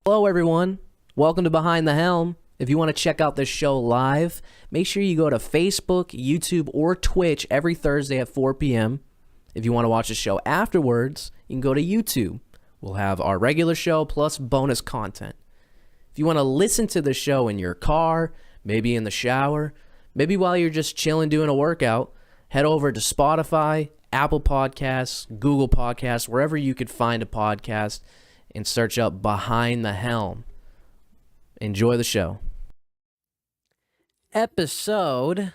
Hello, everyone. Welcome to Behind the Helm. If you want to check out this show live, make sure you go to Facebook, YouTube, or Twitch every Thursday at 4 p.m. If you want to watch the show afterwards, you can go to YouTube. We'll have our regular show plus bonus content. If you want to listen to the show in your car, maybe in the shower, maybe while you're just chilling doing a workout, head over to Spotify, Apple Podcasts, Google Podcasts, wherever you could find a podcast, and search up Behind the Helm. Enjoy the show. Episode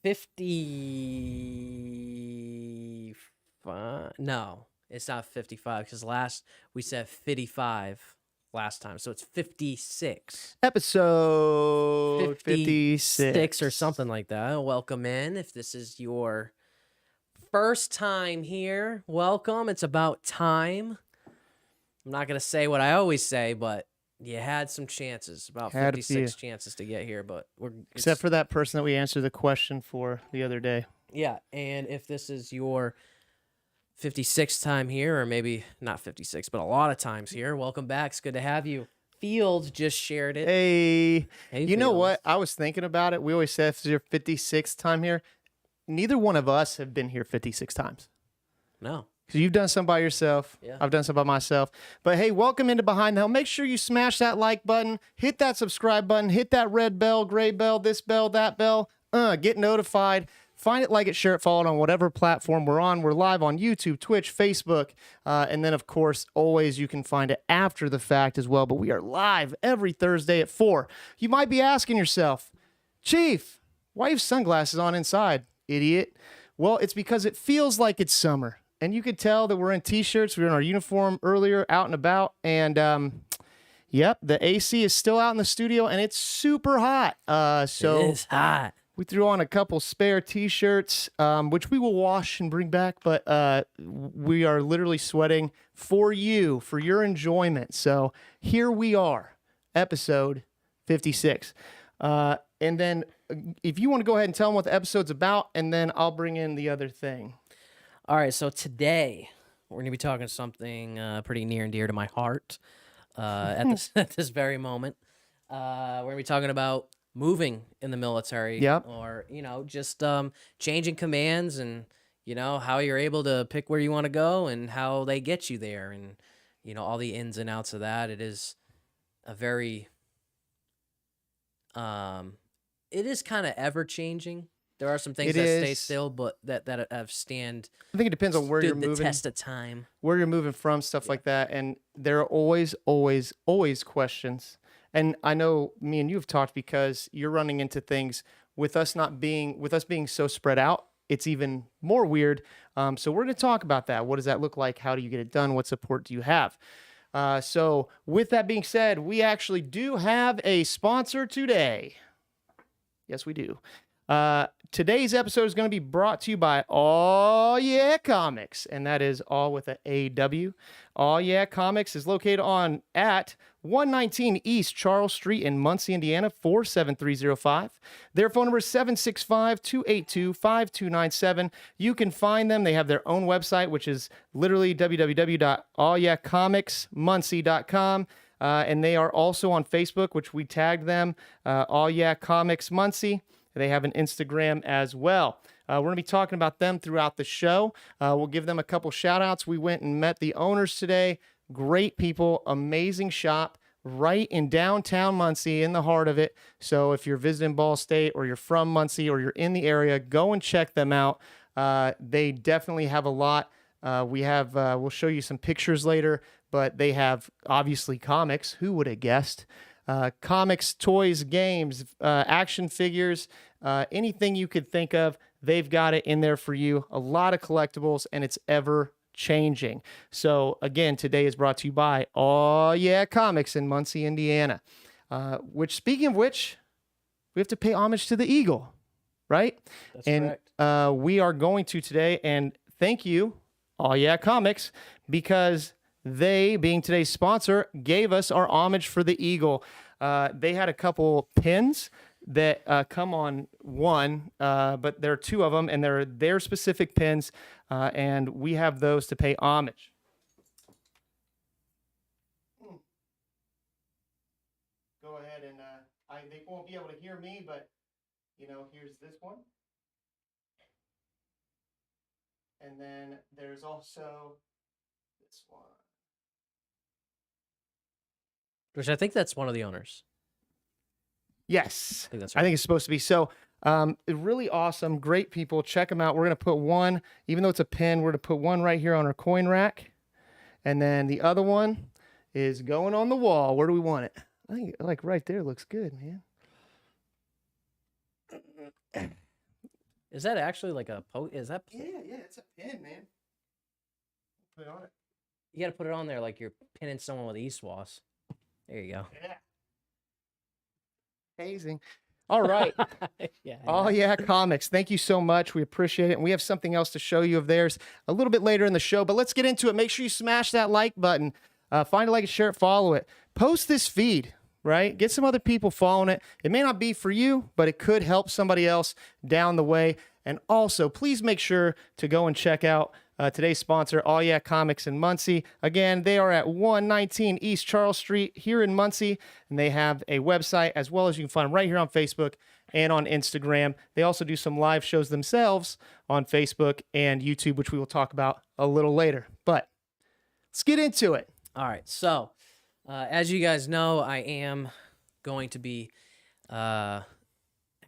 55. No, it's not 55 because last we said 55 last time. So it's 56. Episode 56 or something like that. Welcome in. If this is your first time here, welcome. It's about time. I'm not going to say what I always say, but you had some chances, about 56 chances to get here, but except for that person that we answered the question for the other day. Yeah, and if this is your 56th time here, or maybe not 56, but a lot of times here, welcome back. It's good to have you. Field just shared it. Hey, you Field. know what? I was thinking about it. We always say it's your 56th time here. Neither one of us have been here 56 times. No. Because you've done some by yourself. Yeah. I've done some by myself. But hey, welcome into Behind the Helm. Make sure you smash that like button, hit that subscribe button, hit that red bell, gray bell, this bell, that bell. Get notified. Find it, like it, share it, follow it on whatever platform we're on. We're live on YouTube, Twitch, Facebook. And then, of course, always you can find it after the fact as well. But we are live every Thursday at 4. You might be asking yourself, Chief, why do you have sunglasses on inside, idiot? Well, it's because it feels like it's summer. And you could tell that we're in T-shirts. We were in our uniform earlier, out and about. And, yep, the AC is still out in the studio, and it's super hot. So it is hot. We threw on a couple spare T-shirts, which we will wash and bring back. But we are literally sweating for you, for your enjoyment. So here we are, episode 56. And then if you want to go ahead and tell them what the episode's about, and then I'll bring in the other thing. All right, so today we're going to be talking something pretty near and dear to my heart at this very moment. We're going to be talking about moving in the military, Yep. Or, just changing commands and, how you're able to pick where you want to go and how they get you there and, all the ins and outs of that. It is a very, it is kind of ever-changing. There are some things that stay still, but that have stand. I think it depends on where you're moving. The test of time. Where you're moving from, stuff like that. And there are always questions. And I know me and you have talked because you're running into things with us being so spread out. It's even more weird. So we're going to talk about that. What does that look like? How do you get it done? What support do you have? So with that being said, we actually do have a sponsor today. Yes, we do. Today's episode is going to be brought to you by All Yeah Comics, and that is all with an A-W. All Yeah Comics is located at 119 East Charles Street in Muncie, Indiana, 47305. Their phone number is 765-282-5297. You can find them. They have their own website, which is literally www.allyeahcomicsmuncie.com. And they are also on Facebook, which we tagged them, All Yeah Comics Muncie. They have an Instagram as well. We're going to be talking about them throughout the show. We'll give them a couple shout outs. We went and met the owners today. Great people, amazing shop right in downtown Muncie, in the heart of it. So if you're visiting Ball State or you're from Muncie or you're in the area, go and check them out. They definitely have a lot. We'll show you some pictures later, but they have obviously comics. Who would have guessed? Comics, toys, games, action figures, anything you could think of, they've got it in there for you. A lot of collectibles, and it's ever changing. So again, today is brought to you by All Yeah Comics in Muncie, Indiana. Speaking of which, we have to pay homage to the Eagle, right? That's correct. We are going to today, and thank you, All Yeah Comics, because they, being today's sponsor, gave us our homage for the Eagle. They had a couple pins that come on one, but there are two of them, and they're their specific pins, and we have those to pay homage. and they won't be able to hear me, but here's this one. And then there's also this one. Which I think that's one of the owners. Yes. I think that's I right. think it's supposed to be. So really awesome. Great people. Check them out. We're going to put one, even though it's a pin, we're going to put one right here on our coin rack. And then the other one is going on the wall. Where do we want it? I think like right there looks good, man. Is that actually like a is that Yeah, it's a pin, man. Put it on it. you got to put it on there like you're pinning someone with Eastwas. There you go. Yeah. Amazing. All right. Yeah. Oh, yeah, comics. Thank you so much. We appreciate it. And we have something else to show you of theirs a little bit later in the show, but let's get into it. Make sure you smash that like button. Find a like and share it, follow it. Post this feed, right? Get some other people following it. It may not be for you, but it could help somebody else down the way. And also, please make sure to go and check out today's sponsor, All Yeah Comics in Muncie. Again, they are at 119 East Charles Street here in Muncie, and they have a website as well as you can find them right here on Facebook and on Instagram. They also do some live shows themselves on Facebook and YouTube, which we will talk about a little later. But let's get into it. All right. So, as you guys know, I am going to be having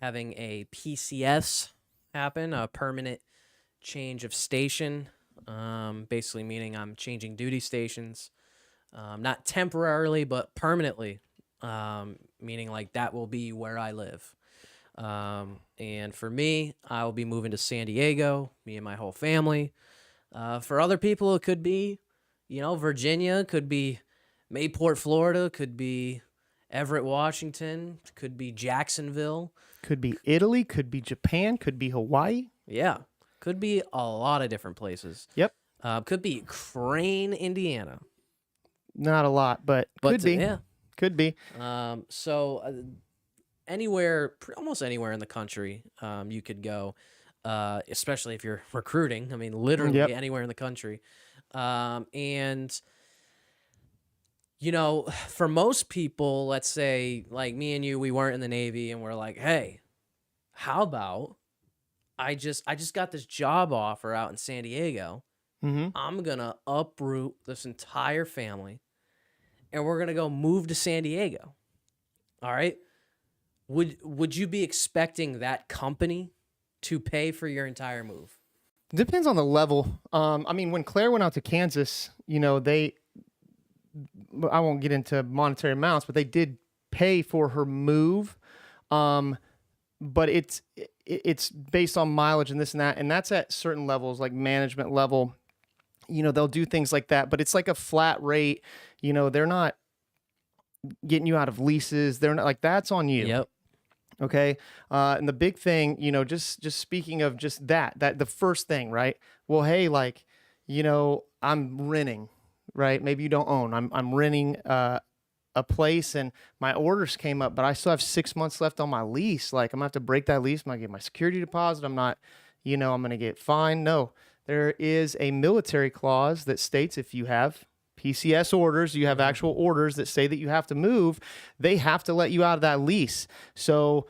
a PCS happen, a permanent change of station. Basically meaning I'm changing duty stations, not temporarily, but permanently, meaning like that will be where I live. And for me, I will be moving to San Diego, me and my whole family. For other people, it could be, Virginia, could be Mayport, Florida, could be Everett, Washington, could be Jacksonville. Could be Italy, could be Japan, could be Hawaii. Yeah. Could be a lot of different places. Yep. Could be Crane, Indiana. Not a lot, but could be. Yeah. Could be. So anywhere, almost anywhere in the country, you could go, especially if you're recruiting. I mean, literally anywhere in the country. And, for most people, let's say like me and you, we weren't in the Navy and we're like, hey, how about I just got this job offer out in San Diego. Mm-hmm. I'm going to uproot this entire family and we're going to go move to San Diego. All right. Would you be expecting that company to pay for your entire move? Depends on the level. I mean, when Claire went out to Kansas, I won't get into monetary amounts, but they did pay for her move. But it's based on mileage and this and that, and that's at certain levels, like management level. They'll do things like that, but it's like a flat rate. They're not getting you out of leases. They're not like that's on you. Yep. Okay. And the big thing, just speaking of just that the first thing, right? Well, hey, I'm renting, right? Maybe you don't own. I'm renting a place and my orders came up, but I still have 6 months left on my lease. Like I'm gonna have to break that lease. I'm gonna get my security deposit. I'm not, I'm gonna get fined. No, there is a military clause that states if you have PCS orders, you have actual orders that say that you have to move, they have to let you out of that lease. So,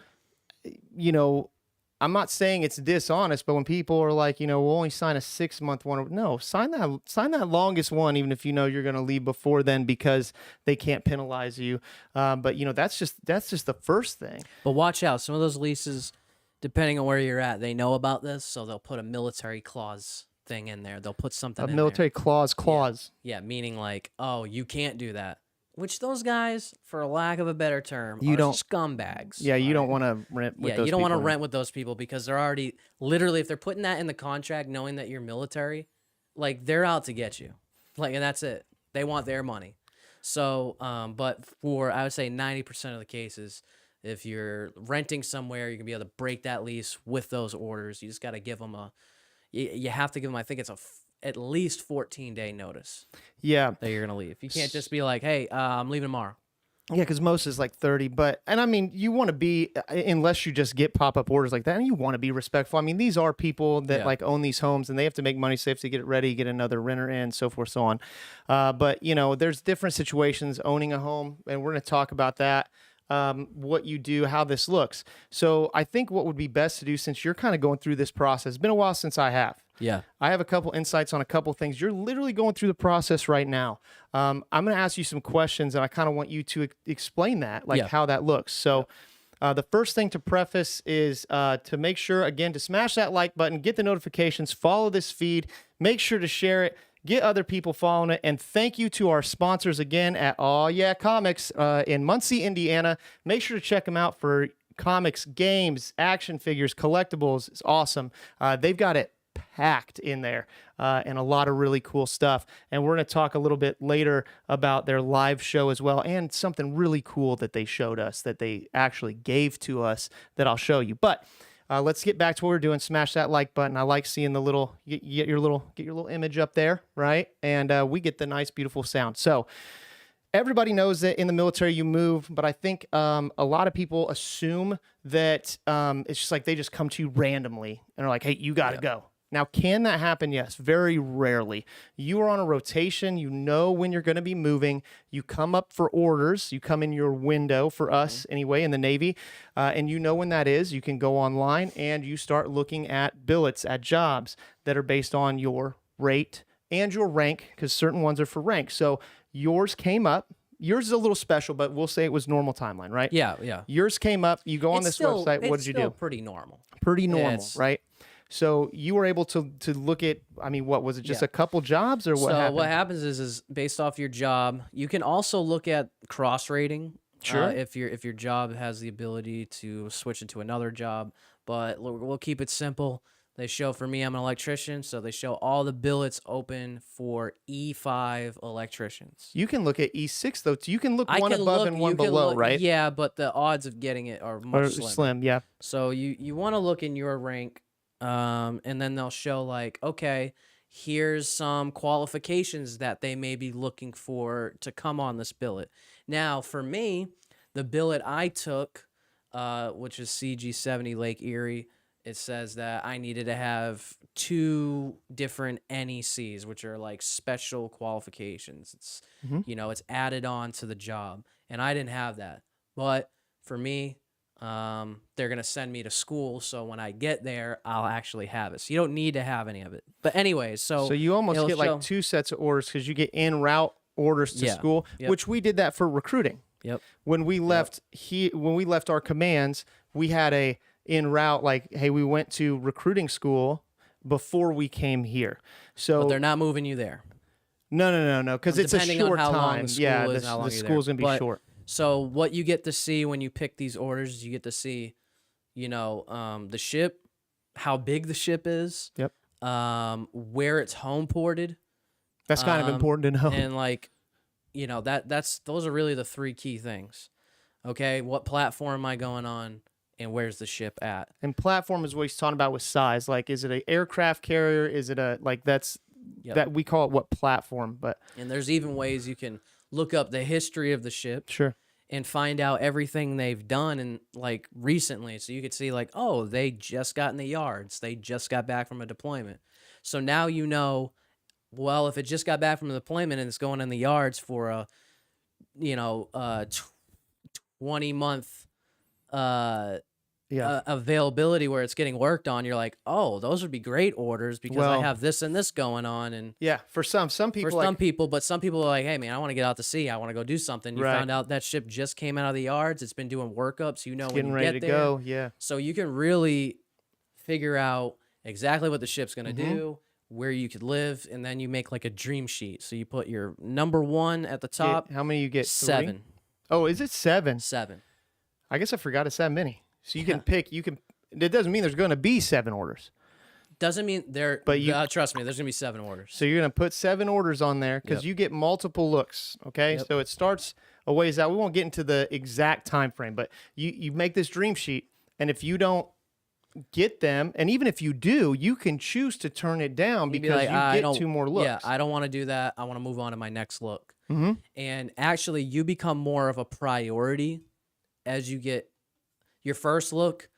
I'm not saying it's dishonest, but when people are like, we'll only sign a 6 month one, no, sign that longest one, even if you're going to leave before then because they can't penalize you. But that's just the first thing. But watch out, some of those leases, depending on where you're at, they know about this, so they'll put a military clause thing in there. They'll put something in military there. clause. Yeah, meaning like, oh, you can't do that. Which those guys, for lack of a better term, You are don't- scumbags. Yeah, you don't want to rent with Yeah, those you don't want to people. rent with those people because they're already literally, if they're putting that in the contract, knowing that you're military, like they're out to get you, like, and that's it. They want their money. So, but for I would say 90% of the cases, if you're renting somewhere, you can be able to break that lease with those orders. You just got to give them you have to give them, I think it's at least 14-day notice Yeah. that you're gonna leave. You can't just be like, hey, I'm leaving tomorrow. Yeah, because most is like 30, and I mean, you want to be, unless you just get pop-up orders like that, and you want to be respectful. I mean, these are people that like own these homes and they have to make money, so they have to get it ready, get another renter in, so forth, so on. But there's different situations owning a home, and we're going to talk about that what you do, how this looks. So I think what would be best to do, since you're kind of going through this process, it's been a while since I have. Yeah. I have a couple insights on a couple things. You're literally going through the process right now. I'm going to ask you some questions, and I kind of want you to explain that, like how that looks. So the first thing to preface is to make sure, again, to smash that like button, get the notifications, follow this feed, make sure to share it, get other people following it, and thank you to our sponsors again at Aw Yeah Comics in Muncie, Indiana. Make sure to check them out for comics, games, action figures, collectibles. It's awesome. They've got it packed in there and a lot of really cool stuff. And we're going to talk a little bit later about their live show as well, and something really cool that they showed us, that they actually gave to us, that I'll show you. But let's get back to what we're doing. Smash that like button. I like seeing the little, get your little image up there, right? And we get the nice, beautiful sound. So everybody knows that in the military you move, but I think a lot of people assume that it's just like they just come to you randomly and are like, hey, you got to go. Now, can that happen? Yes, very rarely. You are on a rotation. You know when you're going to be moving. You come up for orders. You come in your window, for us anyway, in the Navy, and you know when that is. You can go online and you start looking at billets, at jobs that are based on your rate and your rank, because certain ones are for rank. So yours came up. Yours is a little special, but we'll say it was normal timeline, right? Yeah, yeah. Yours came up. You go on this website. What did you do? It's pretty normal. Pretty normal, right? So you were able to look at, I mean, what was it? Just a couple jobs, or what happened? So what happens is based off your job, you can also look at cross rating. Sure. If your job has the ability to switch into another job, but we'll keep it simple. They show, for me, I'm an electrician, so they show all the billets open for E5 electricians. You can look at E6 though. You can look one above and one below, right? Yeah, but the odds of getting it are much slim. Yeah. So you want to look in your rank. And then they'll show like, okay, here's some qualifications that they may be looking for to come on this billet. Now, for me, the billet I took, which is CG70 Lake Erie, it says that I needed to have 2 different NECs, which are like special qualifications. It's, it's added on to the job, and I didn't have that. But for me, they're going to send me to school, so when I get there, I'll actually have it. So you don't need to have any of it. But anyways, so you almost get like 2 sets of orders, because you get en route orders to school, which we did that for recruiting. Yep. When we left when we left our commands, we had a en route, like, hey, we went to recruiting school before we came here. So but they're not moving you there. No, because it's a short time. Yeah, the school's going to be short. So what you get to see when you pick these orders, you get to see, the ship, how big the ship is. Yep. Where it's home ported. That's kind of important to know. And like, those are really the 3 key things. Okay, what platform am I going on, and where's the ship at? And platform is what he's talking about with size. Like, is it an aircraft carrier? Is it that we call it what platform? But and there's even ways you can look up the history of the ship. Sure. And find out everything they've done and like recently. So you could see like, oh, they just got in the yards. They just got back from a deployment. So now well, if it just got back from a deployment and it's going in the yards for a 20-month availability where it's getting worked on, you're like, oh, those would be great orders because I have this and this going on. And for some people, but some people are like, hey man, I want to get out to sea, I want to go do something. You found out that ship just came out of the yards, it's been doing workups, when getting you ready get to there. Go. Yeah. So you can really figure out exactly what the ship's gonna do, where you could live, and then you make like a dream sheet. So you put your number 1 at the top. How many you get? 7. 3? Oh, is it 7? 7. I guess I forgot it's that many. So you can pick. It doesn't mean there's going to be 7 orders. Doesn't mean there. But trust me, there's gonna be 7 orders. So you're gonna put 7 orders on there because you get multiple looks. Okay, so it starts a ways out. We won't get into the exact time frame, but you make this dream sheet, and if you don't get them, and even if you do, you can choose to turn it down because you get 2 more looks. Yeah, I don't want to do that. I want to move on to my next look. And actually, you become more of a priority as you get your first look.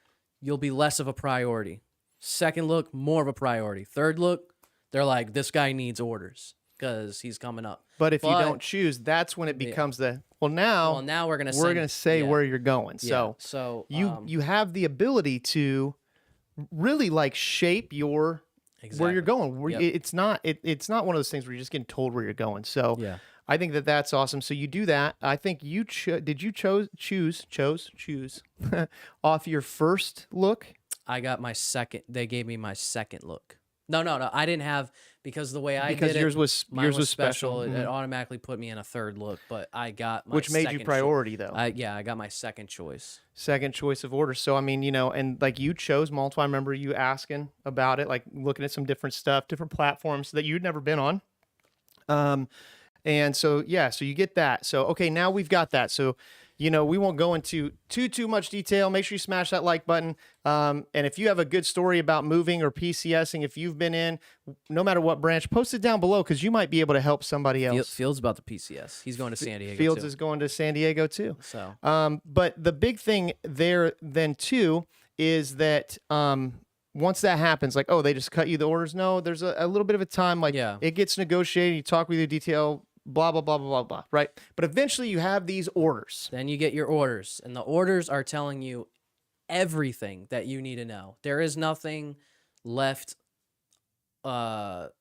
You'll be less of a priority. Second look, more of a priority. Third look, they're like, this guy needs orders. because he's coming up. But if you don't choose, that's when it becomes now we're gonna say where you're going. Yeah. So you have the ability to really like shape your where you're going. Yep. It's not one of those things where you're just getting told where you're going. So Yeah. I think that's awesome. So you do that. I think you did you choose off your first look? I got my second. They gave me my second look. No. I didn't have, because the way I Because did yours it, was mine was special. It automatically put me in a third look, but I got my Which made you second priority though. I got my second choice. Second choice of order. So I mean, and like you chose multiple. I remember you asking about it, like looking at some different stuff, different platforms that you'd never been on. And so so you get that. So okay, now we've got that. So we won't go into too much detail. Make sure you smash that like button. And if you have a good story about moving or PCSing, if you've been in, no matter what branch, post it down below because you might be able to help somebody else. Fields about the PCS. He's going to San Diego. Fields too. is going to San Diego too. So, but the big thing there then too is that once that happens, like, oh, they just cut you the orders. No, there's a little bit of a time. Like, it gets negotiated. You talk with your detail. Blah, blah, blah, blah, blah, blah, right? But eventually you have these orders. Then you get your orders, and the orders are telling you everything that you need to know. There is nothing left on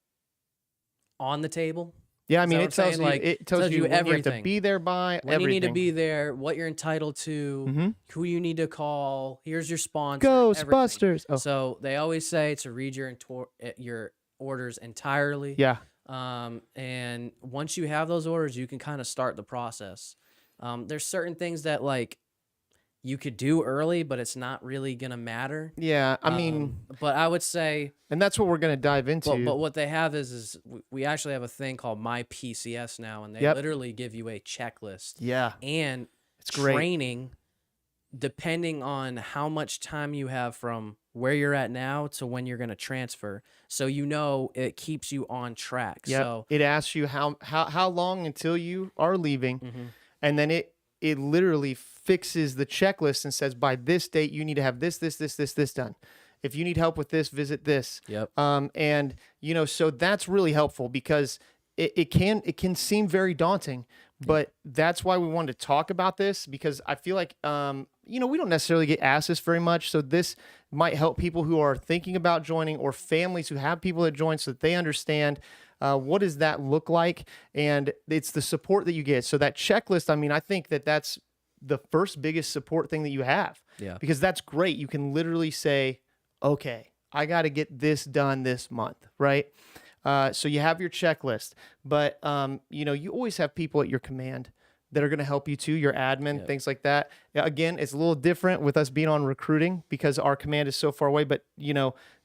the table. Yeah, I mean, it tells you when everything. you have to be there by, when everything. You need to be there, what you're entitled to, who you need to call, here's your sponsor. Ghostbusters. Oh. So they always say to read your orders entirely. Yeah. And once you have those orders, you can kind of start the process. There's certain things that like you could do early, but it's not really gonna matter. Yeah, I mean, but I would say, and that's what we're gonna dive into. But what they have is we actually have a thing called My PCS now, and they literally give you a checklist. Yeah, and it's great. Training, depending on how much time you have from where you're at now to when you're going to transfer, so it keeps you on track. Yeah, so it asks you how long until you are leaving, and then it literally fixes the checklist and says by this date you need to have this done. If you need help with this, visit this. Yep. And so that's really helpful because it can seem very daunting, but that's why we wanted to talk about this, because I feel like we don't necessarily get asked this very much. So this might help people who are thinking about joining, or families who have people that join, so that they understand what does that look like, and it's the support that you get. So that checklist, I mean, I think that's the first biggest support thing that you have. Yeah. Because that's great. You can literally say, okay, I got to get this done this month, right? So you have your checklist, but you always have people at your command that are going to help you too, your admin, things like that. Again, it's a little different with us being on recruiting because our command is so far away, but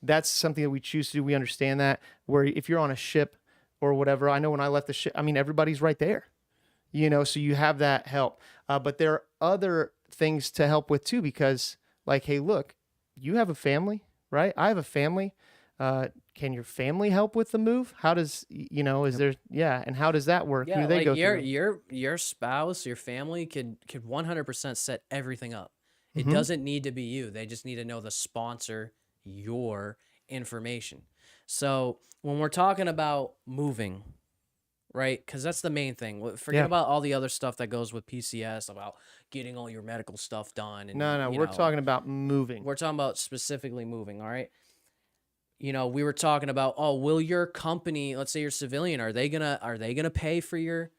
that's something that we choose to do. We understand that, where if you're on a ship or whatever, I know when I left the ship, I mean, everybody's right there, so you have that help. But there are other things to help with too, because like, hey, look, you have a family, right? I have a family. Can your family help with the move? How does, is there, and how does that work? Yeah, Who do they like go through? your spouse, your family could 100% set everything up. It doesn't need to be you. They just need to know the sponsor, your information. So when we're talking about moving, right? Because that's the main thing. Forget about all the other stuff that goes with PCS, about getting all your medical stuff done. And, No, we're talking about moving. We're talking about specifically moving, all right? We were talking about, will your company, let's say you're civilian, are they gonna pay for your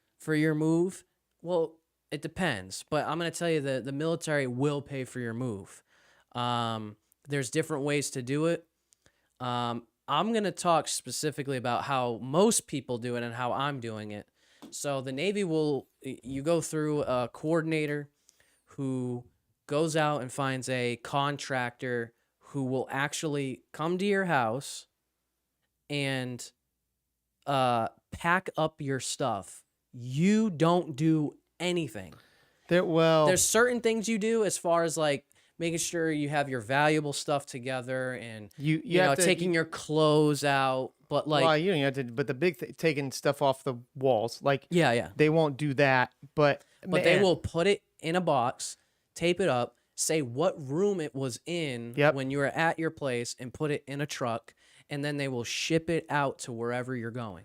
move? Well, it depends, but I'm gonna tell you that the military will pay for your move. There's different ways to do it. I'm gonna talk specifically about how most people do it and how I'm doing it. So the Navy you go through a coordinator who goes out and finds a contractor who will actually come to your house and pack up your stuff. You don't do anything. There's certain things you do as far as like making sure you have your valuable stuff together, and you taking your clothes out. But like, you don't have to. But the big thing, taking stuff off the walls, like yeah, they won't do that. But they will put it in a box, tape it up, say what room it was in when you were at your place, and put it in a truck, and then they will ship it out to wherever you're going.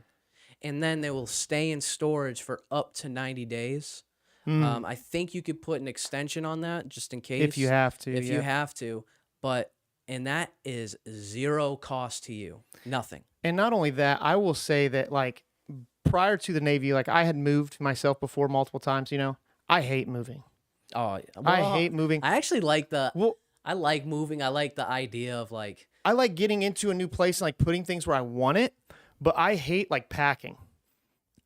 and then they will stay in storage for up to 90 days. I think you could put an extension on that just in case. If you have to. If you have to. And that is zero cost to you. Nothing. And not only that, I will say that, like, prior to the Navy, like, I had moved myself before multiple times, you know. I hate moving. Oh, I hate moving. I actually like Well, I like moving. I like the idea of like. I like getting into a new place and like putting things where I want it, but I hate like packing.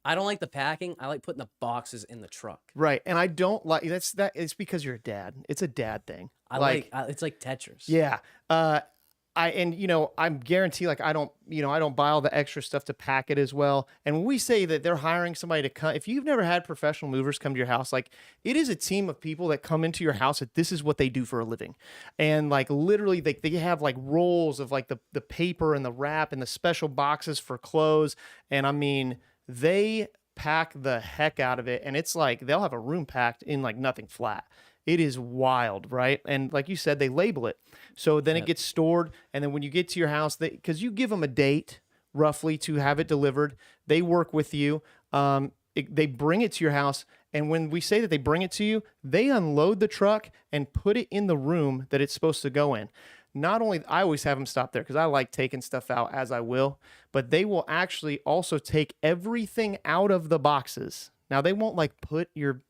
I don't like the packing. I like putting the boxes in the truck. Right. And I don't like it's because you're a dad. It's a dad thing. It's like Tetris. Yeah. I'm guarantee like I don't buy all the extra stuff to pack it as well. And when we say that they're hiring somebody to come, if you've never had professional movers come to your house, like it is a team of people that come into your house that this is what they do for a living. And like literally they have like rolls of like the paper and the wrap and the special boxes for clothes. And I mean, they pack the heck out of it. And it's like they'll have a room packed in like nothing flat. It is wild, right? And like you said, they label it. So then it gets stored. And then when you get to your house, because you give them a date roughly to have it delivered, they work with you. They bring it to your house. And when we say that they bring it to you, they unload the truck and put it in the room that it's supposed to go in. Not only, I always have them stop there because I like taking stuff out as I will, but they will actually also take everything out of the boxes. Now, they won't like put your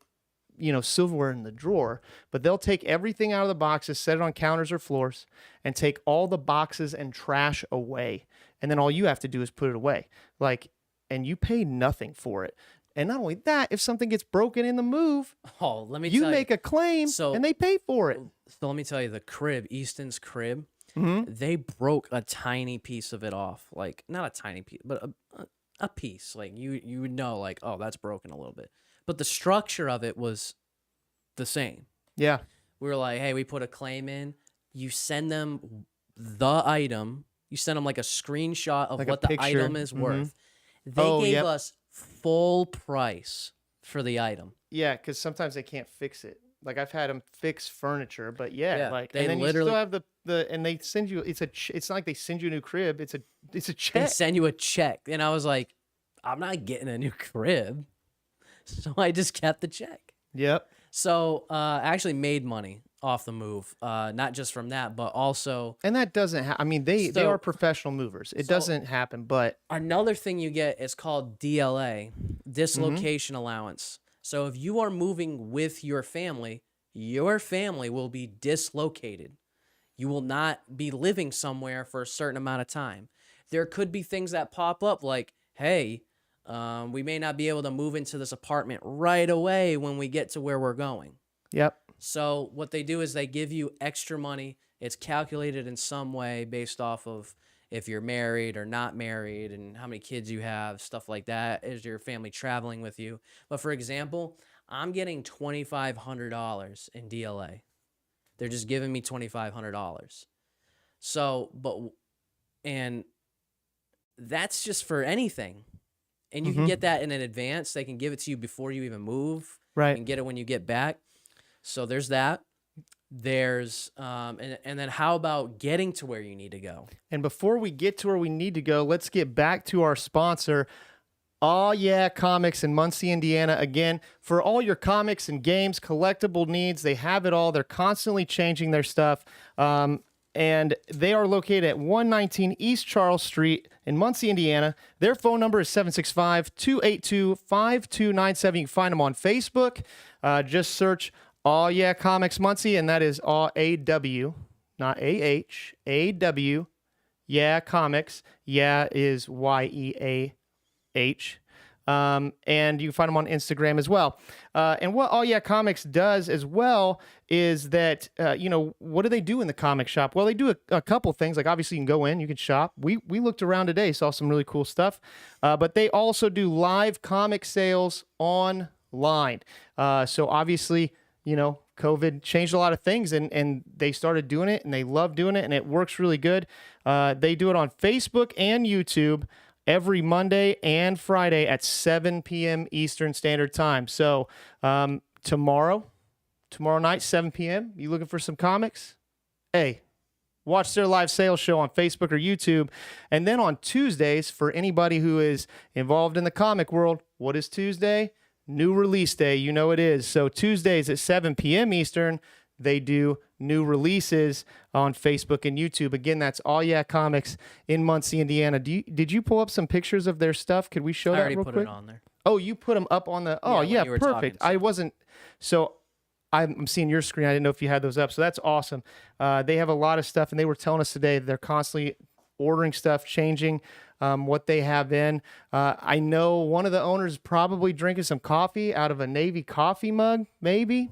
silverware in the drawer, but they'll take everything out of the boxes, set it on counters or floors, and take all the boxes and trash away. And then all you have to do is put it away. And you pay nothing for it. And not only that, if something gets broken in the move, you make a claim and they pay for it. So let me tell you, the crib, Easton's crib, they broke a tiny piece of it off. Like, not a tiny piece, but a piece. Like, you would know, like, oh, that's broken a little bit. But the structure of it was the same. Yeah. We were like, hey, we put a claim in. You send them the item. You send them like a screenshot of like what the item is worth. They gave us full price for the item. Yeah, because sometimes they can't fix it. Like I've had them fix furniture, but and then you still have and they send you. It's not like they send you a new crib. It's a check. They send you a check, and I was like, I'm not getting a new crib. So I just kept the check. Yep. So I actually made money off the move, not just from that, but also. And that doesn't I mean, they are professional movers. It doesn't happen, but. Another thing you get is called DLA, dislocation allowance. So if you are moving with your family will be dislocated. You will not be living somewhere for a certain amount of time. There could be things that pop up like, hey, we may not be able to move into this apartment right away when we get to where we're going. Yep. So what they do is they give you extra money. It's calculated in some way based off of if you're married or not married and how many kids you have, stuff like that. Is your family traveling with you? But for example, I'm getting $2,500 in DLA. They're just giving me $2,500. So, and that's just for anything. And you can get that in advance. They can give it to you before you even move. Right. You can get it when you get back. So there's that. There's and then how about getting to where you need to go? And before we get to where we need to go, let's get back to our sponsor, Aw Yeah Comics in Muncie, Indiana. Again, for all your comics and games, collectible needs, they have it all. They're constantly changing their stuff. And they are located at 119 East Charles Street in Muncie, Indiana. Their phone number is 765-282-5297. You can find them on Facebook. Just search Aw Yeah Comics Muncie, and that is A-W, not A-H, A-W, Yeah Comics. Yeah is Y-E-A-H. And you can find them on Instagram as well. And what Aw Yeah Comics does as well is that, what do they do in the comic shop? Well, they do a couple things. Like, obviously, you can go in, you can shop. We looked around today, saw some really cool stuff. But they also do live comic sales online. So, obviously, COVID changed a lot of things, and they started doing it, and they love doing it, and it works really good. They do it on Facebook and YouTube every Monday and Friday at 7 p.m. Eastern Standard Time. So tomorrow night, 7 p.m., you looking for some comics? Hey, watch their live sales show on Facebook or YouTube. And then on Tuesdays, for anybody who is involved in the comic world, what is Tuesday? New release day. You know it is. So Tuesdays at 7 p.m. Eastern, they do new releases on Facebook and YouTube. Again, that's All Yeah Comics in Muncie, Indiana. Did you pull up some pictures of their stuff? Could we show I that already real put quick? it on there. Oh, you put them up on the. Oh, when yeah, you were perfect. talking, I wasn't. So I'm seeing your screen. I didn't know if you had those up. So that's awesome. They have a lot of stuff, and they were telling us today that they're constantly ordering stuff, changing what they have in. I know one of the owners is probably drinking some coffee out of a Navy coffee mug, maybe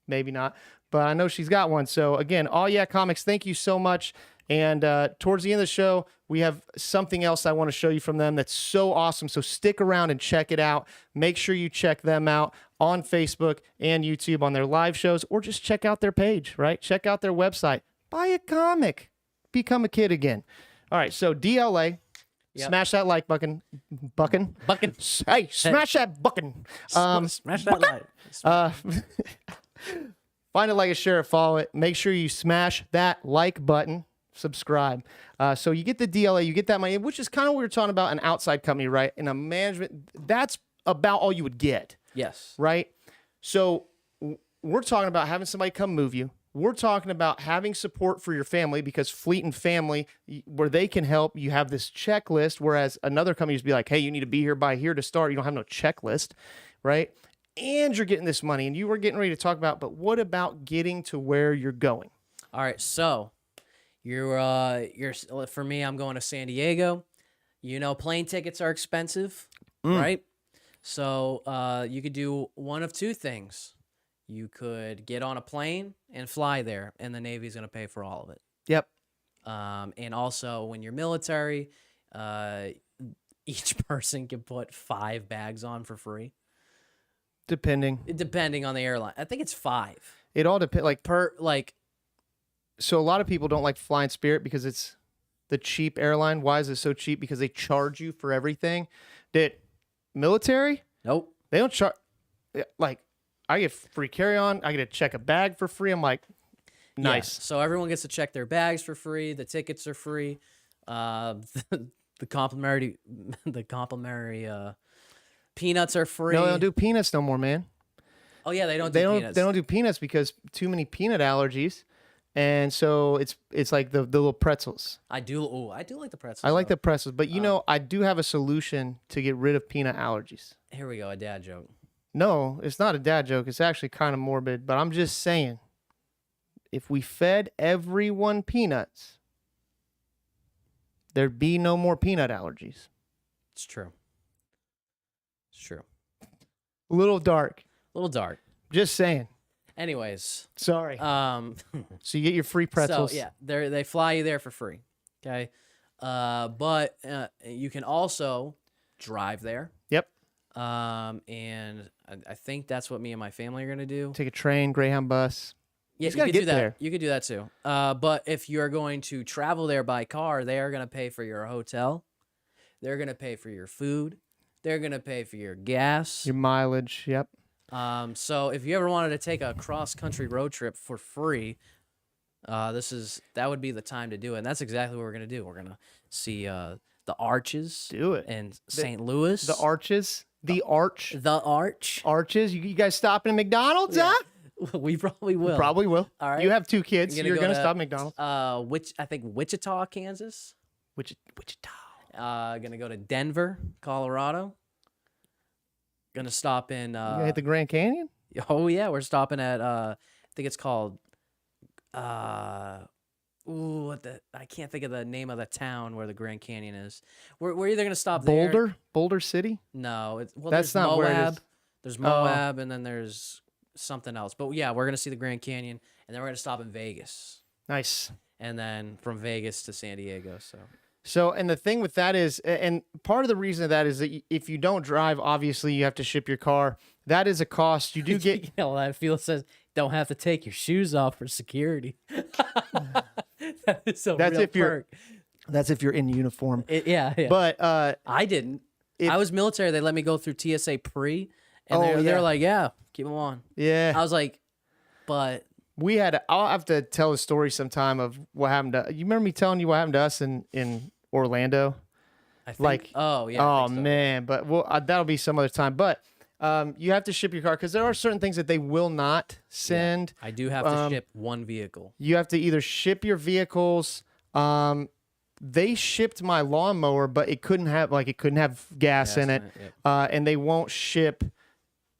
not. But I know she's got one. So again, All Yeah Comics, thank you so much. And towards the end of the show, we have something else I want to show you from them that's so awesome. So stick around and check it out. Make sure you check them out on Facebook and YouTube on their live shows, or just check out their page, right? Check out their website. Buy a comic. Become a kid again. All right, so DLA. Yep. Smash that like button. Bucking. Hey, smash that button. Smash that light. Find it, like it, share it, follow it. Make sure you smash that like button. Subscribe. So you get the DLA, you get that money, which is kind of what we were talking about, an outside company, right? In a management, that's about all you would get, Yes. right? So we're talking about having somebody come move you. We're talking about having support for your family, because Fleet and Family, where they can help, you have this checklist, whereas another company just be like, hey, you need to be here by here to start. You don't have no checklist, right? And you're getting this money, and you were getting ready to talk about, but what about getting to where you're going? All right, so you're for me, I'm going to San Diego. You know, plane tickets are expensive, right? So you could do one of two things. You could get on a plane and fly there, and the Navy's going to pay for all of it. Yep. And also, when you're military, each person can put 5 bags on for free, depending on the airline. I think it's 5 It all depends. Like, per so a lot of people don't like flying Spirit because it's the cheap airline. Why is it so cheap? Because they charge you for everything. Did military? Nope. They don't charge. Like, I get free carry-on. I get to check a bag for free. I'm like, nice. Yeah, so everyone gets to check their bags for free. The tickets are free. The complimentary peanuts are free. No, they don't do peanuts no more, man. Oh yeah, they don't do peanuts. They don't do peanuts because too many peanut allergies, and so it's like the little pretzels. I do like the pretzels. I like though. the pretzels, but you know, I do have a solution to get rid of peanut allergies. Here we go, a dad joke. No, it's not a dad joke. It's actually kind of morbid, but I'm just saying, if we fed everyone peanuts, there'd be no more peanut allergies. It's true. It's true. A little dark. A little dark. Just saying. Anyways, Sorry. So you get your free pretzels. So yeah, they fly you there for free. Okay, but you can also drive there. Yep. And I think that's what me and my family are gonna do. Take a train, Greyhound bus. Yeah, just gotta could get do that. there. You could do that too. But if you're going to travel there by car, they are gonna pay for your hotel. They're gonna pay for your food. They're gonna pay for your gas. Your mileage. Yep. So if you ever wanted to take a cross-country road trip for free, that would be the time to do it. And that's exactly what we're gonna do. We're gonna see the Arches. Do it. In St. Louis. The Arches. The Arch. The Arch. Arches. You guys stopping at McDonald's, Yeah. huh? We probably will. Probably will. All right. You have 2 kids. I'm gonna You're go going to to, stop at McDonald's. I think Wichita, Kansas. Wichita. Gonna go to Denver, Colorado. Gonna stop in. You gonna hit the Grand Canyon? Oh yeah, we're stopping at. I think it's called. I can't think of the name of the town where the Grand Canyon is. We're either gonna stop there. Boulder? Boulder City? No, That's there's not Moab. where it is. There's Moab, and then there's something else. But yeah, we're gonna see the Grand Canyon, and then we're gonna stop in Vegas, Nice. and then from Vegas to San Diego. So, and the thing with that is, and part of the reason of that is that if you don't drive, obviously you have to ship your car. That is a cost. You do get. You know, that field says don't have to take your shoes off for security. That is a That's real if you're. perk. That's if you're in uniform. Yeah. But I didn't. I was military. They let me go through TSA pre, and Oh, they yeah. were like, "Yeah, keep them on." yeah. I was like, "But I'll have to tell a story sometime of what happened to, you remember me telling you what happened to us in Orlando? I think, Like, oh yeah. I oh think so. man, but that'll be some other time. But you have to ship your car because there are certain things that they will not send. I do have to ship one vehicle. You have to either ship your vehicles. They shipped my lawnmower, but it couldn't have gas in it, Yep. and they won't ship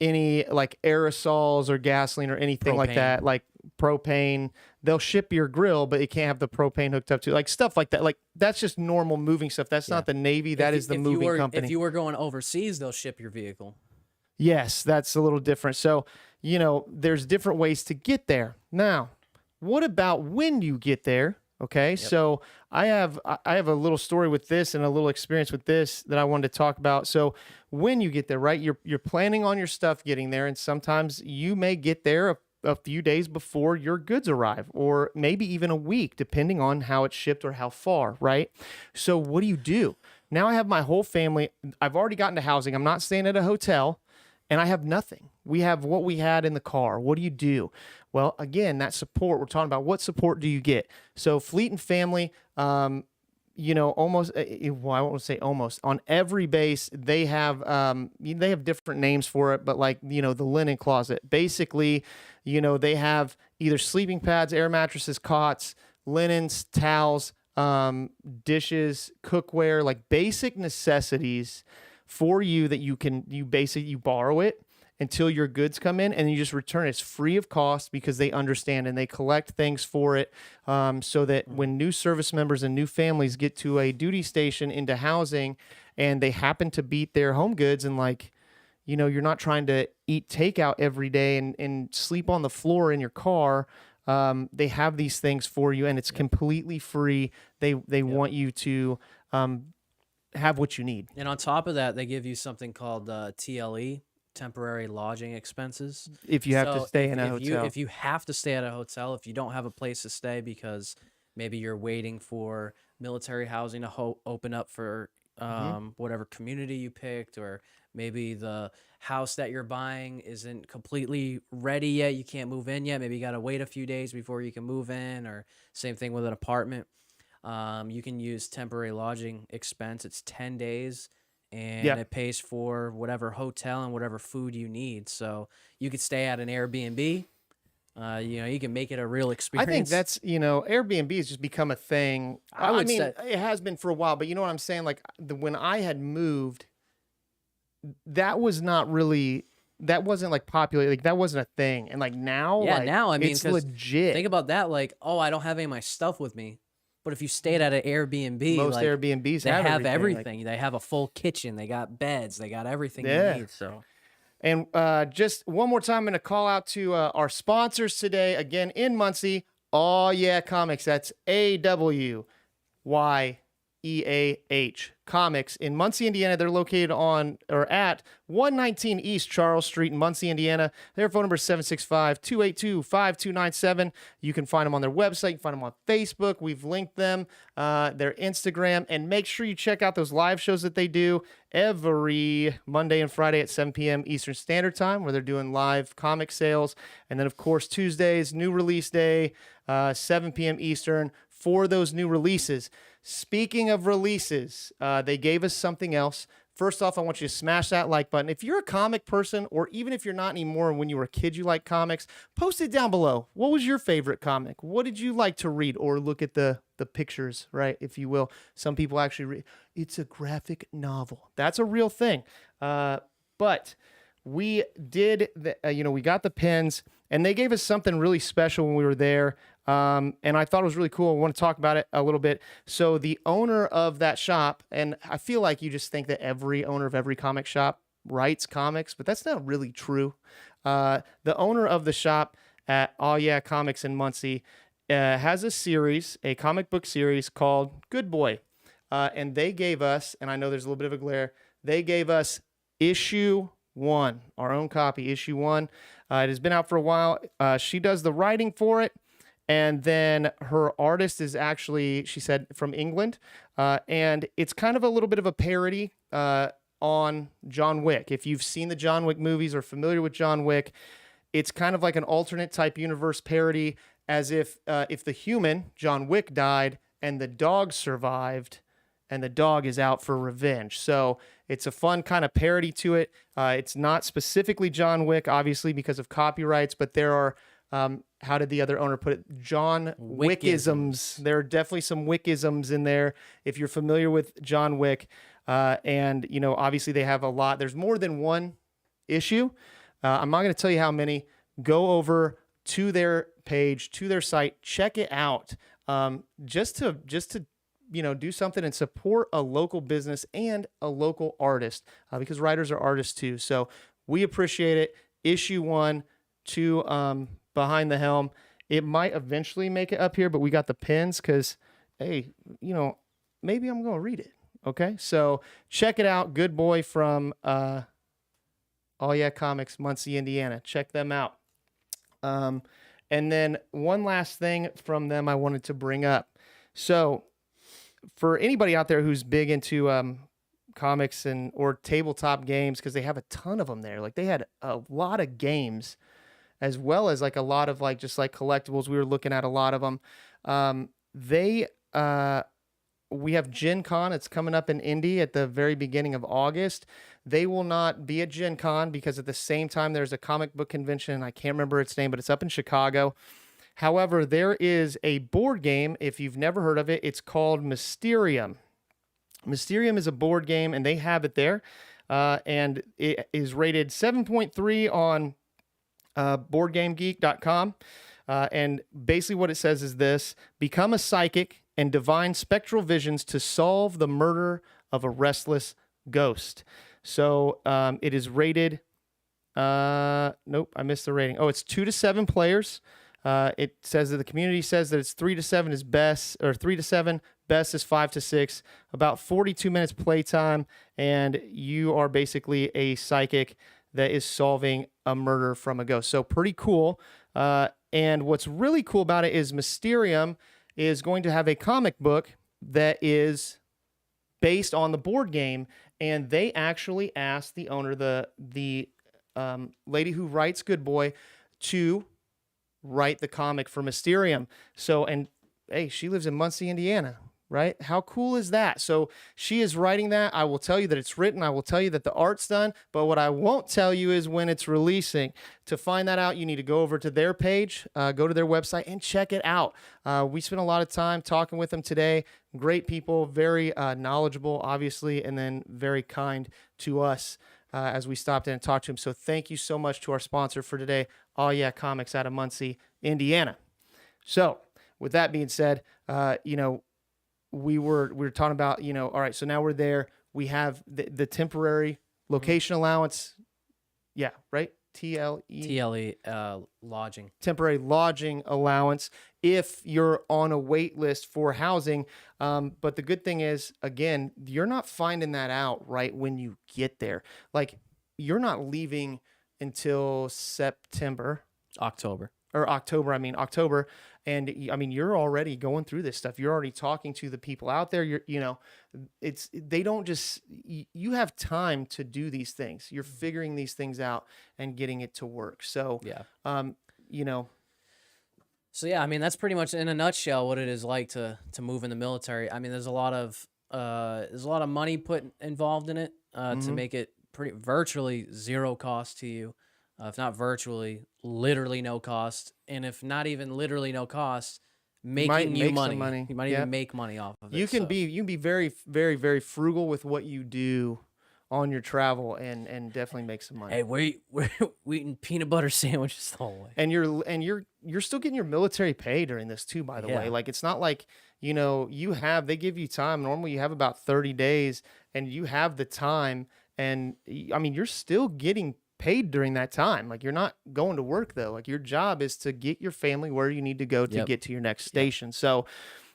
any like aerosols or gasoline or anything like Propane. that, like propane. They'll ship your grill, but it can't have the propane hooked up to, like stuff like that. Like that's just normal moving stuff. That's not the Navy. That is the moving company. If you were going overseas, they'll ship your vehicle. Yes, that's a little different. So, there's different ways to get there. Now, what about when you get there? Okay, so I have a little story with this and a little experience with this that I wanted to talk about. So when you get there, right, you're planning on your stuff getting there, and sometimes you may get there a few days before your goods arrive, or maybe even a week, depending on how it's shipped or how far, right? So what do? Now I have my whole family. I've already gotten to housing. I'm not staying at a hotel. And I have nothing. We have what we had in the car. What do you do? Well, again, that support, we're talking about what support do you get? So Fleet and Family, almost, well, I won't say almost, on every base, they have different names for it, but like, the linen closet. Basically, they have either sleeping pads, air mattresses, cots, linens, towels, dishes, cookware, like basic necessities for you that you borrow it until your goods come in, and you just return it. It's free of cost because they understand and they collect things for it, so that when new service members and new families get to a duty station into housing and they happen to beat their home goods, and you're not trying to eat takeout every day and sleep on the floor in your car. They have these things for you, and it's completely free. They want you to have what you need. And on top of that, they give you something called TLE, temporary lodging expenses. If you have to stay in a hotel. If you have to stay at a hotel, if you don't have a place to stay because maybe you're waiting for military housing to open up for whatever community you picked, or maybe the house that you're buying isn't completely ready yet, you can't move in yet, maybe you got to wait a few days before you can move in, or same thing with an apartment. You can use temporary lodging expense. It's 10 days, and it pays for whatever hotel and whatever food you need. So you could stay at an Airbnb. You can make it a real experience. I think that's, Airbnb has just become a thing. I mean, say it has been for a while, but you know what I'm saying? Like when I had moved, that wasn't like popular. Like that wasn't a thing. And like now, now, I mean, it's 'cause legit. think about that. Like, I don't have any of my stuff with me. But if you stayed at an Airbnb, most Airbnbs they have everything. everything. They have a full kitchen. They got beds. They got everything you need. So, and just one more time, I'm going to call out to our sponsors today. Again, in Muncie, Oh Yeah Comics. That's AWYEAH Comics in Muncie, Indiana. They're located at 119 East Charles Street in Muncie, Indiana. Their phone number is 765-282-5297. You can find them on their website. You can find them on Facebook. We've linked them, their Instagram, and make sure you check out those live shows that they do every Monday and Friday at 7 p.m. Eastern Standard Time, where they're doing live comic sales. And then, of course, Tuesdays, new release day, 7 p.m. Eastern for those new releases. Speaking of releases, they gave us something else. First off, I want you to smash that like button. If you're a comic person, or even if you're not anymore, and when you were a kid you liked comics, post it down below. What was your favorite comic? What did you like to read or look at the pictures, right, if you will? Some people actually read. It's a graphic novel. That's a real thing. But we did, we got the pins, and they gave us something really special when we were there. And I thought it was really cool. I want to talk about it a little bit. So the owner of that shop, and I feel like you just think that every owner of every comic shop writes comics, but that's not really true. The owner of the shop at Oh Yeah Comics in Muncie has a comic book series called Good Boy. And they gave us, and I know there's a little bit of a glare, they gave us issue 1, our own copy, issue 1. It has been out for a while. She does the writing for it. And then her artist is actually, she said, from England. And it's kind of a little bit of a parody on John Wick. If you've seen the John Wick movies or familiar with John Wick, it's kind of like an alternate type universe parody, as if the human John Wick died and the dog survived, and the dog is out for revenge. So it's a fun kind of parody to it. It's not specifically John Wick, obviously, because of copyrights, but there are, how did the other owner put it? John Wickisms. There are definitely some Wickisms in there if you're familiar with John Wick. And, you know, obviously they have a lot. There's more than one issue. I'm not going to tell you how many. Go over to their page, to their site, check it out. Just to you know, do something and support a local business and a local artist, because writers are artists too. So we appreciate it. Issue 1 to Behind the Helm. It might eventually make it up here, but we got the pins because, hey, you know, maybe I'm going to read it. Okay. So check it out. Good boy from All Yeah Comics, Muncie, Indiana. Check them out. And then one last thing from them I wanted to bring up. So for anybody out there who's big into comics and or tabletop games, because they have a ton of them there. Like they had a lot of games, as well as like a lot of like just like collectibles. We were looking at a lot of them. We have Gen Con. It's coming up in Indy at the very beginning of August. They will not be at Gen Con because at the same time there's a comic book convention. I can't remember its name, but it's up in Chicago. However, there is a board game. If you've never heard of it, it's called Mysterium. Mysterium is a board game, and they have it there. And it is rated 7.3 on BoardGameGeek.com. And basically what it says is this: become a psychic and divine spectral visions to solve the murder of a restless ghost. So it is rated... nope, I missed the rating. Oh, it's 2 to 7 players. It says that the community says that it's 3 to 7 is best, or 3 to 7, best is 5 to 6, about 42 minutes playtime, and you are basically a psychic that is solving a murder from a ghost. So pretty cool. And what's really cool about it is Mysterium is going to have a comic book that is based on the board game, and they actually asked the owner, the lady who writes Good Boy, to write the comic for Mysterium. So, and hey, she lives in Muncie, Indiana, right? How cool is that? So she is writing that. I will tell you that it's written. I will tell you that the art's done. But what I won't tell you is when it's releasing. To find that out, you need to go over to their page, go to their website, and check it out. We spent a lot of time talking with them today. Great people, very knowledgeable, obviously, and then very kind to us as we stopped in and talked to him. So thank you so much to our sponsor for today, All Yeah Comics out of Muncie, Indiana. So with that being said, you know, we were talking about, you know, all right, so now we're there. We have the temporary location allowance. Yeah, right? TLE, lodging. Temporary lodging allowance if you're on a wait list for housing. But the good thing is, again, you're not finding that out right when you get there. Like, you're not leaving until October. And I mean, you're already going through this stuff. You're already talking to the people out there. They don't just, you have time to do these things. You're figuring these things out and getting it to work. So, yeah. So yeah, I mean, that's pretty much in a nutshell what it is like to move in the military. I mean, there's a lot of money put involved in it to make it virtually zero cost to you. If not virtually, literally no cost. And if not even literally no cost, making you money. You might even make money off of it. You can be very, very, very frugal with what you do on your travel and definitely make some money. Hey, we're eating peanut butter sandwiches the whole way. And you're still getting your military pay during this too, by the way. Like, it's not like, you know, they give you time. Normally you have about 30 days and you have the time, and I mean, you're still getting paid during that time. Like, you're not going to work though. Like, your job is to get your family where you need to go to get to your next station. So,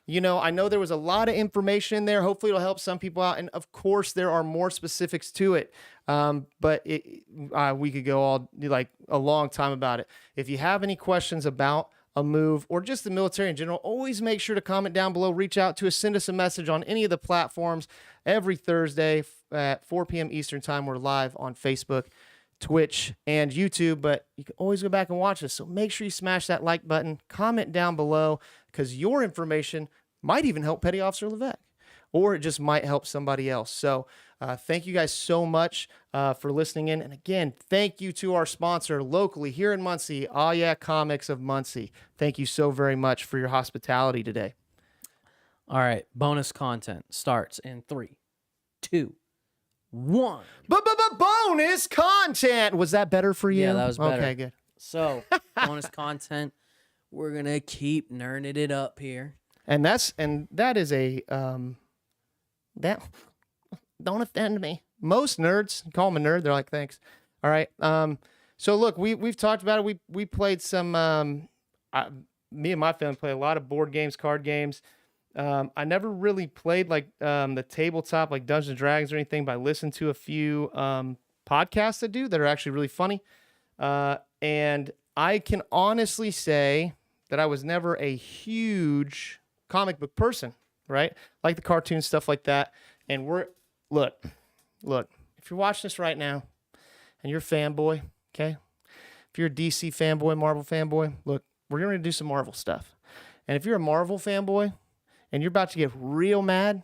you know, I know there was a lot of information in there. Hopefully it'll help some people out. And of course there are more specifics to it. But we could go all like a long time about it. If you have any questions about a move or just the military in general, always make sure to comment down below, reach out to us, send us a message on any of the platforms. Every Thursday at 4 p.m. Eastern time, we're live on Facebook, Twitch and YouTube, but you can always go back and watch us. So make sure you smash that like button, comment down below, because your information might even help Petty Officer Levesque, or it just might help somebody else. So thank you guys so much for listening in. And again, thank you to our sponsor locally here in Muncie, Aw Yeah Comics of Muncie. Thank you so very much for your hospitality today. All right, bonus content starts in 3, 2, 1. Bonus content. Was that better for you? Yeah, that was better. Okay, good. So, bonus content. We're gonna keep nerding it up here. And that is a that don't offend me. Most nerds call them a nerd. They're like, thanks. All right. So look, we've talked about it. We played some. Me and my family play a lot of board games, card games. I never really played like the tabletop, like Dungeons and Dragons or anything, but I listened to a few podcasts that are actually really funny. And I can honestly say that I was never a huge comic book person, right? Like the cartoon stuff like that. And look, if you're watching this right now and you're a fanboy, okay? If you're a DC fanboy, Marvel fanboy, look, we're going to do some Marvel stuff. And if you're a Marvel fanboy and you're about to get real mad,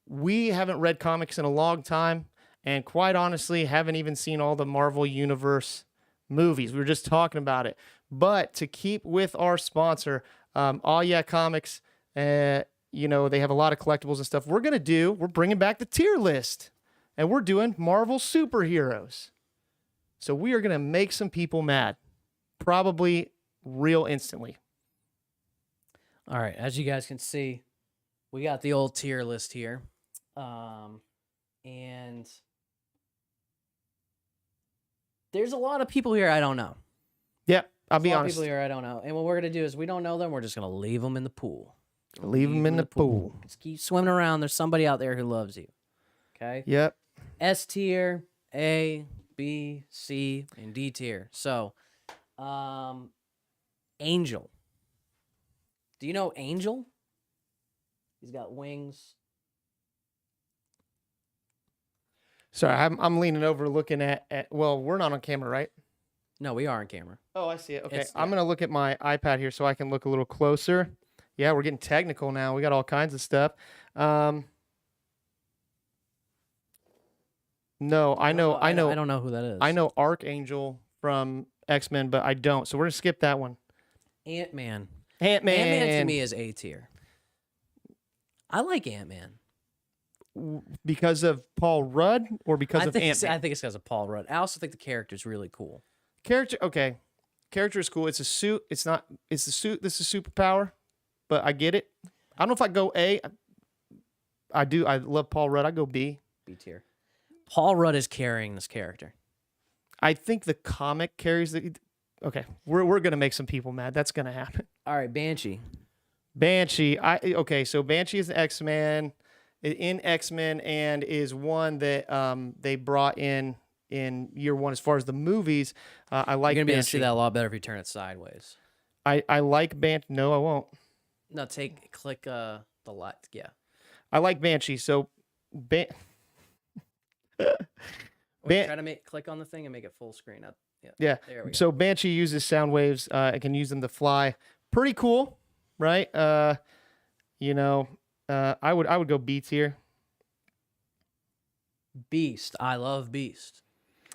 we haven't read comics in a long time, and quite honestly, haven't even seen all the Marvel Universe movies. We were just talking about it. But to keep with our sponsor, Aw Yeah Comics, they have a lot of collectibles and stuff. We're bringing back the tier list, and we're doing Marvel superheroes. So we are going to make some people mad, probably real instantly. All right, as you guys can see, we got the old tier list here. And there's a lot of people here I don't know. Yeah, I'll There's be a lot of honest. people here I don't know. And what we're going to do is we don't know them. We're just going to leave them in the pool. Leave them in the pool. Just keep swimming around. There's somebody out there who loves you. Okay? Yep. S tier, A, B, C, and D tier. So, Angel. Do you know Angel? He's got wings. Sorry, I'm leaning over looking at. Well, we're not on camera, right? No, we are on camera. Oh, I see it. Okay, It's- I'm gonna look at my iPad here so I can look a little closer. Yeah, we're getting technical now. We got all kinds of stuff. No, I know. I don't know who that is. I know Archangel from X-Men, but I don't. So we're gonna skip that one. Ant-Man. Ant-Man. Ant-Man to me is A tier. I like Ant-Man. Because of Paul Rudd or because of I Ant-Man? think it's because of Paul Rudd. I also think the character's really cool. Character, okay. Character is cool. It's a suit. It's not. It's the suit. This is superpower, but I get it. I don't know if I go A. I do. I love Paul Rudd. I go B. B tier. Paul Rudd is carrying this character. I think the comic carries the. Okay, we're gonna make some people mad. That's gonna happen. All right, Banshee. Banshee. So Banshee is an X-Man in X-Men and is one that they brought in year one as far as the movies. I like. You're gonna be able to Banshee. see that a lot better if you turn it sideways. I like Banshee. No, I won't. No, click the light. Yeah. I like Banshee. So Try to click on the thing and make it full screen up. Yeah. There we go. So Banshee uses sound waves. It can use them to fly. Pretty cool, right? I would go B tier. Beast. I love Beast.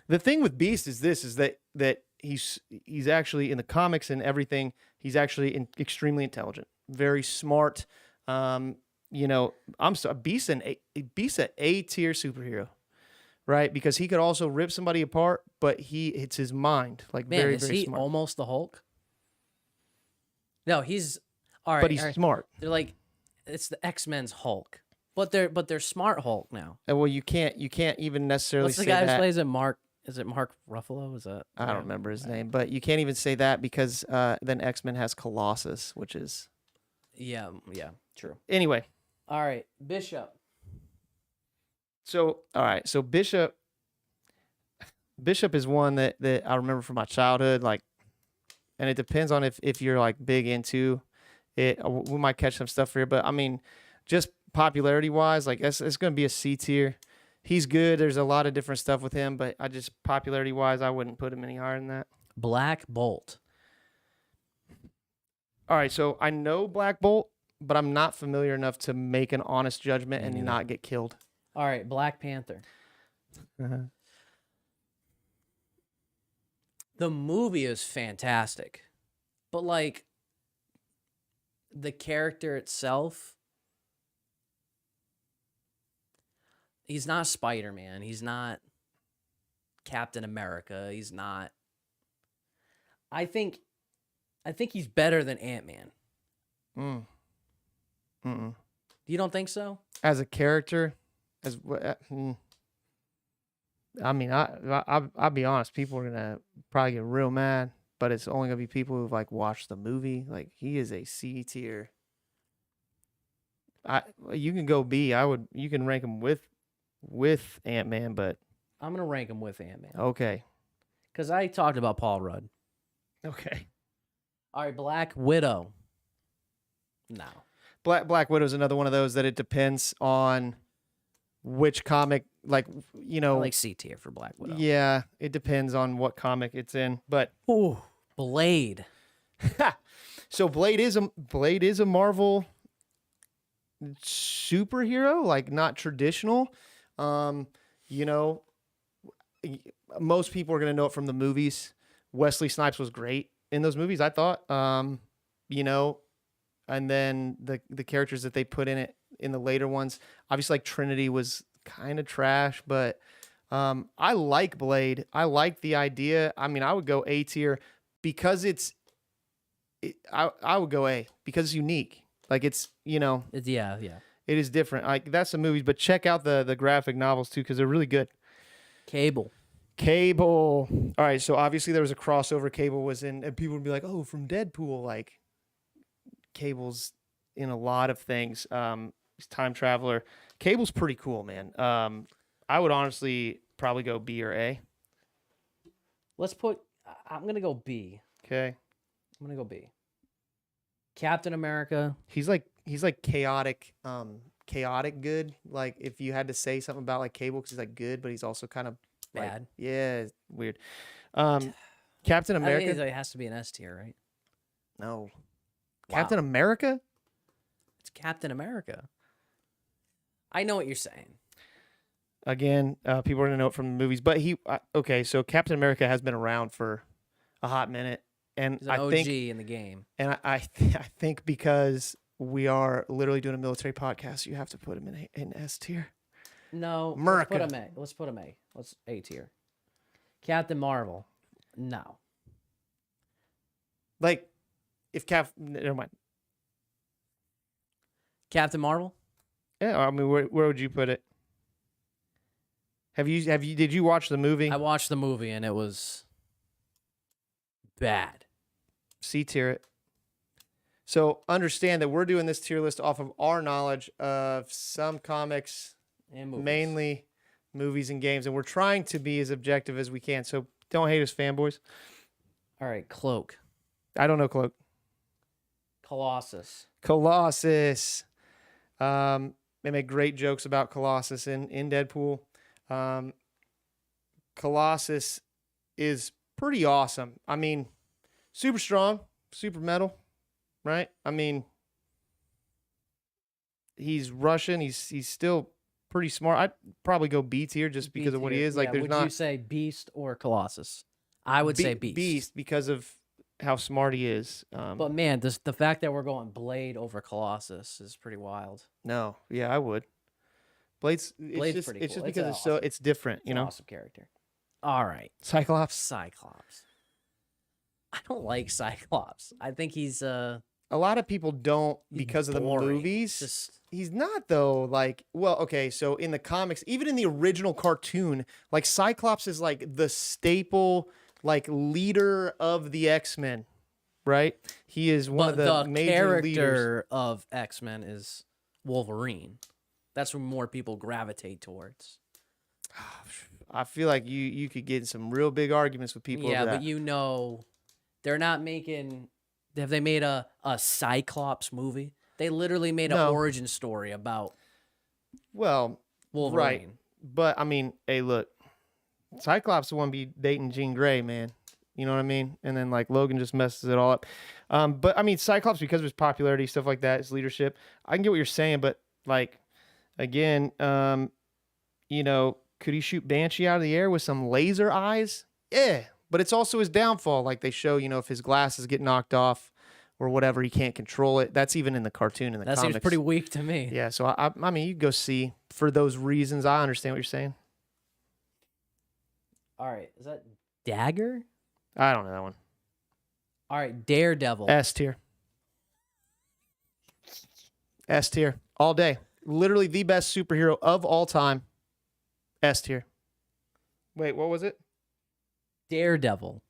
The thing with Beast is that he's actually in the comics and everything. He's actually extremely intelligent, very smart. Beast an A tier superhero. Right, because he could also rip somebody apart, but it's his mind, like Man, very, is very he smart. almost the Hulk? No, he's all right. But he's all right. smart. They're like, it's the X-Men's Hulk, but they're smart Hulk now. And well, you can't even necessarily What's the say guy that. who plays it? Mark? Is it Mark Ruffalo? Is that? I don't remember his name, but you can't even say that because then X-Men has Colossus, which is Yeah, true. anyway. All right, Bishop. So all right, so Bishop is one that I remember from my childhood, like, and it depends on if you're like big into it. We might catch some stuff here, but I mean, just popularity wise, like it's going to be a C tier. He's good. There's a lot of different stuff with him, but I just popularity wise, I wouldn't put him any higher than that. Black Bolt. All right, so I know Black Bolt, but I'm not familiar enough to make an honest judgment Me and neither. not get killed. All right, Black Panther. The movie is fantastic, but like the character itself, he's not Spider-Man. He's not Captain America. He's not. I think he's better than Ant-Man. You don't think so? As a character, I mean, I'll be honest. People are gonna probably get real mad, but it's only gonna be people who've like watched the movie. Like he is a C tier. You can go B. You can rank him with Ant-Man, but I'm gonna rank him with Ant-Man okay. because I talked about Paul Rudd. Okay. All right, Black Widow. No. Black Widow is another one of those that it depends on which comic, like, you I know. like C tier for Black Widow. Yeah, it depends on what comic it's in. But Ooh, Blade. so Blade is a Marvel superhero, like not traditional. You know, most people are gonna know it from the movies. Wesley Snipes was great in those movies, I thought. You know, and then the characters that they put in it in the later ones, obviously like Trinity was kind of trash, but I like Blade. I like the idea. I mean, I would go A tier because I would go A because it's unique. Like it's, you know, Yeah. it is different. Like that's the movies, but check out the graphic novels too because they're really good. Cable. Cable. All right, so obviously there was a crossover. Cable was in, and people would be like, "Oh, from Deadpool." Like, Cable's in a lot of things. He's time traveler. Cable's pretty cool, man. I would honestly probably go B or A. I'm gonna go B. Okay. I'm gonna go B. Captain America. He's like chaotic, chaotic good. Like if you had to say something about like Cable, because he's like good, but he's also kind of like, Bad. yeah, it's weird. Captain I think America. it has to be an S tier, right? No. Wow. Captain America. It's Captain America. I know what you're saying. Again, people are gonna know it from the movies, but okay. So Captain America has been around for a hot minute, and He's an OG in the game. and I think because we are literally doing a military podcast, you have to put him in S tier. No, America. Let's put him A. Let's A tier. Captain Marvel. No. Like, if never mind. Captain Marvel. Yeah, I mean, where would you put it? Did you watch the movie? I watched the movie and it was bad. C tier it. So understand that we're doing this tier list off of our knowledge of some comics, And movies. mainly movies and games, and we're trying to be as objective as we can. So don't hate us, fanboys. All right, Cloak. I don't know Cloak. Colossus. Colossus. They make great jokes about Colossus in Deadpool. Colossus is pretty awesome. I mean, super strong, super metal, right? I mean, he's Russian. He's still pretty smart. I'd probably go B tier just because of what he B-tier. is. Like, Yeah, there's would not you say Beast or Colossus? I would say Beast. Beast because of how smart he is. But man, the fact that we're going Blade over Colossus is pretty wild. No, yeah, I would. Blade's Blade's pretty it's cool. just It's because awesome. it's different, It's you an know. awesome character. All right, Cyclops. Cyclops. I don't like Cyclops. I think he's A lot of people don't he's because of the boring. movies. Just He's not though. Like, well, okay, so in the comics, even in the original cartoon, like Cyclops is like the staple, like leader of the X-Men, right? He is one of the major character leaders. of X-Men is Wolverine. That's what more people gravitate towards. I feel like you could get in some real big arguments with people Yeah, over that. but you know, they're not making. Have they made a Cyclops movie? They literally made an No. origin story about Well, Wolverine. But I mean, hey, look, Cyclops won't be dating Jean Grey, man. You know what I mean? And then like Logan just messes it all up. But I mean, Cyclops, because of his popularity, stuff like that, his leadership. I can get what you're saying, but like, again, you know, could he shoot Banshee out of the air with some laser eyes? Yeah, but it's also his downfall. Like they show, you know, if his glasses get knocked off or whatever, he can't control it. That's even in the cartoon in the That comics. seems pretty weak to me. Yeah, so I mean, you go see for those reasons. I understand what you're saying. All right, is that Dagger? I don't know that one. All right, Daredevil. S tier. S tier all day. Literally the best superhero of all time. S tier. Wait, what was it? Daredevil.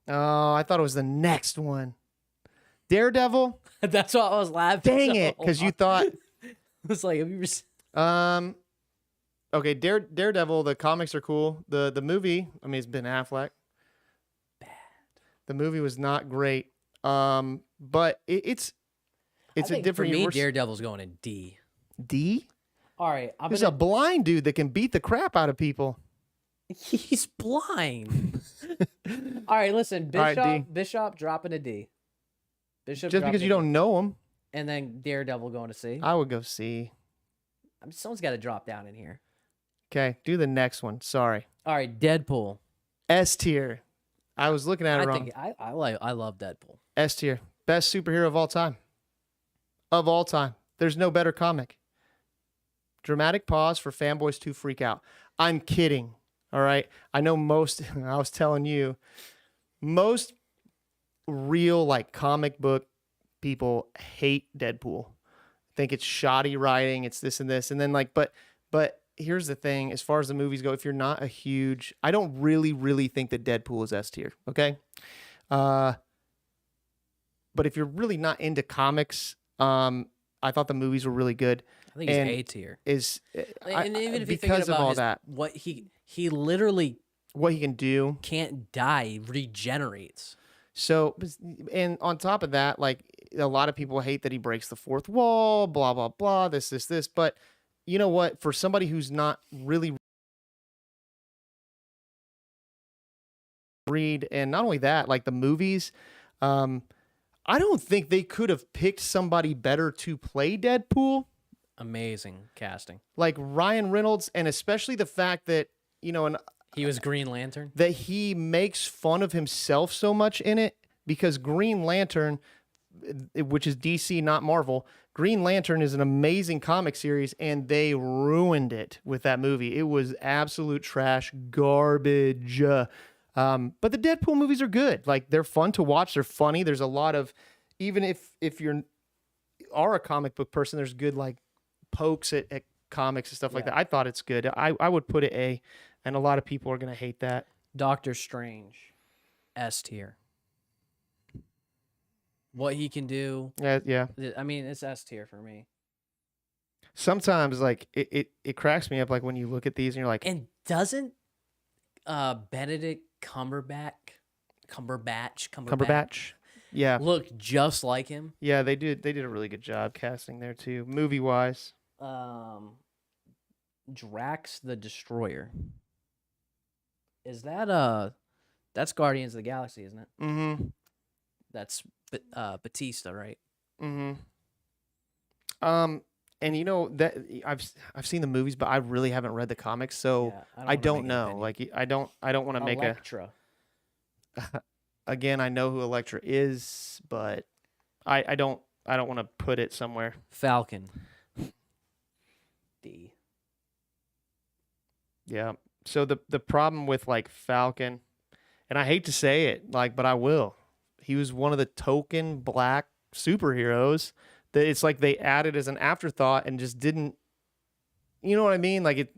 Oh, I thought it was the next one. Daredevil. That's what I was laughing. Dang so it, because you hard. thought. It's like, have you ever seen... Okay, Daredevil. The comics are cool. The movie. I mean, it's Ben Affleck. Bad. The movie was not great. But it's I a think different for me, universe. Daredevil's going in D. D. All right, There's a blind dude that can beat the crap out of people. He's blind. All right, listen, All right, Bishop, D. Bishop dropping a D. Bishop Just dropping because you a D. don't know him, And then Daredevil going to C. I would go C. I mean, someone's got to drop down in here. Okay, do the next one. Sorry. All right, Deadpool. S tier. I was looking at it I wrong. think I love Deadpool. S tier. Best superhero of all time. Of all time. There's no better comic. Dramatic pause for fanboys to freak out. I'm kidding. All right. I know most, I was telling you, most real like comic book people hate Deadpool. Think it's shoddy writing, it's this and this. And then like, but here's the thing, as far as the movies go, if you're not a huge, I don't really think that Deadpool is S tier. Okay. But if you're really not into comics, I thought the movies were really good. I think he's And A tier. Is And even if you think because of about all his, that, what he literally what he can do. can't die, regenerates. So, and on top of that, like a lot of people hate that he breaks the fourth wall, blah blah blah, this. But you know what? For somebody who's not really read, and not only that, like the movies, I don't think they could have picked somebody better to play Deadpool. Amazing casting. Like Ryan Reynolds, and especially the fact that, you know, and He was Green Lantern. that he makes fun of himself so much in it, because Green Lantern, which is DC, not Marvel, Green Lantern is an amazing comic series, and they ruined it with that movie. It was absolute trash, garbage. But the Deadpool movies are good. Like, they're fun to watch. They're funny. There's a lot of, even if you are a comic book person, there's good like pokes at comics and stuff like Yeah. that. I thought it's good. I would put it A, and a lot of people are going to hate that. Doctor Strange. S tier. What he can do. Yeah. I mean, it's S tier for me. Sometimes like it cracks me up, like when you look at these and you're like, And doesn't Benedict Cumberbatch yeah, look just like him? yeah, they did a really good job casting there too, movie wise. Drax the Destroyer. Is that that's Guardians of the Galaxy, isn't it? Mm-hmm. That's Batista, right? Mm-hmm. And you know that I've seen the movies, but I really haven't read the comics, so Yeah, I wanna don't make an know. opinion. Like I don't want to make Elektra. again. I know who Elektra is, but I don't want to put it somewhere. Falcon. D. Yeah. So the problem with like Falcon, and I hate to say it, like, but I will. He was one of the token black superheroes that it's like they added as an afterthought and just didn't. You know what I mean? Like it.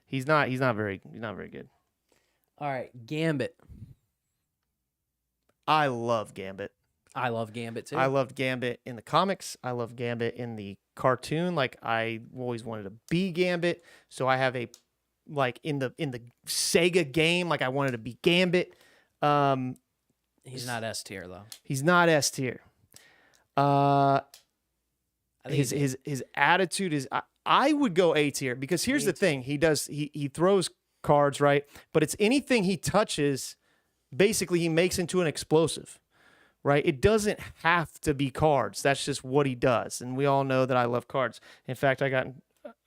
He's not very good. All right, Gambit. I love Gambit. I love Gambit too. I loved Gambit in the comics. I love Gambit in the cartoon. Like I always wanted to be Gambit. So I have a like in the Sega game. Like I wanted to be Gambit. He's not S tier though. He's not S tier. I think His attitude is I would go A tier because here's the thing. He throws cards, right? But it's anything he touches, basically he makes into an explosive, right? It doesn't have to be cards. That's just what he does. And we all know that I love cards. In fact, I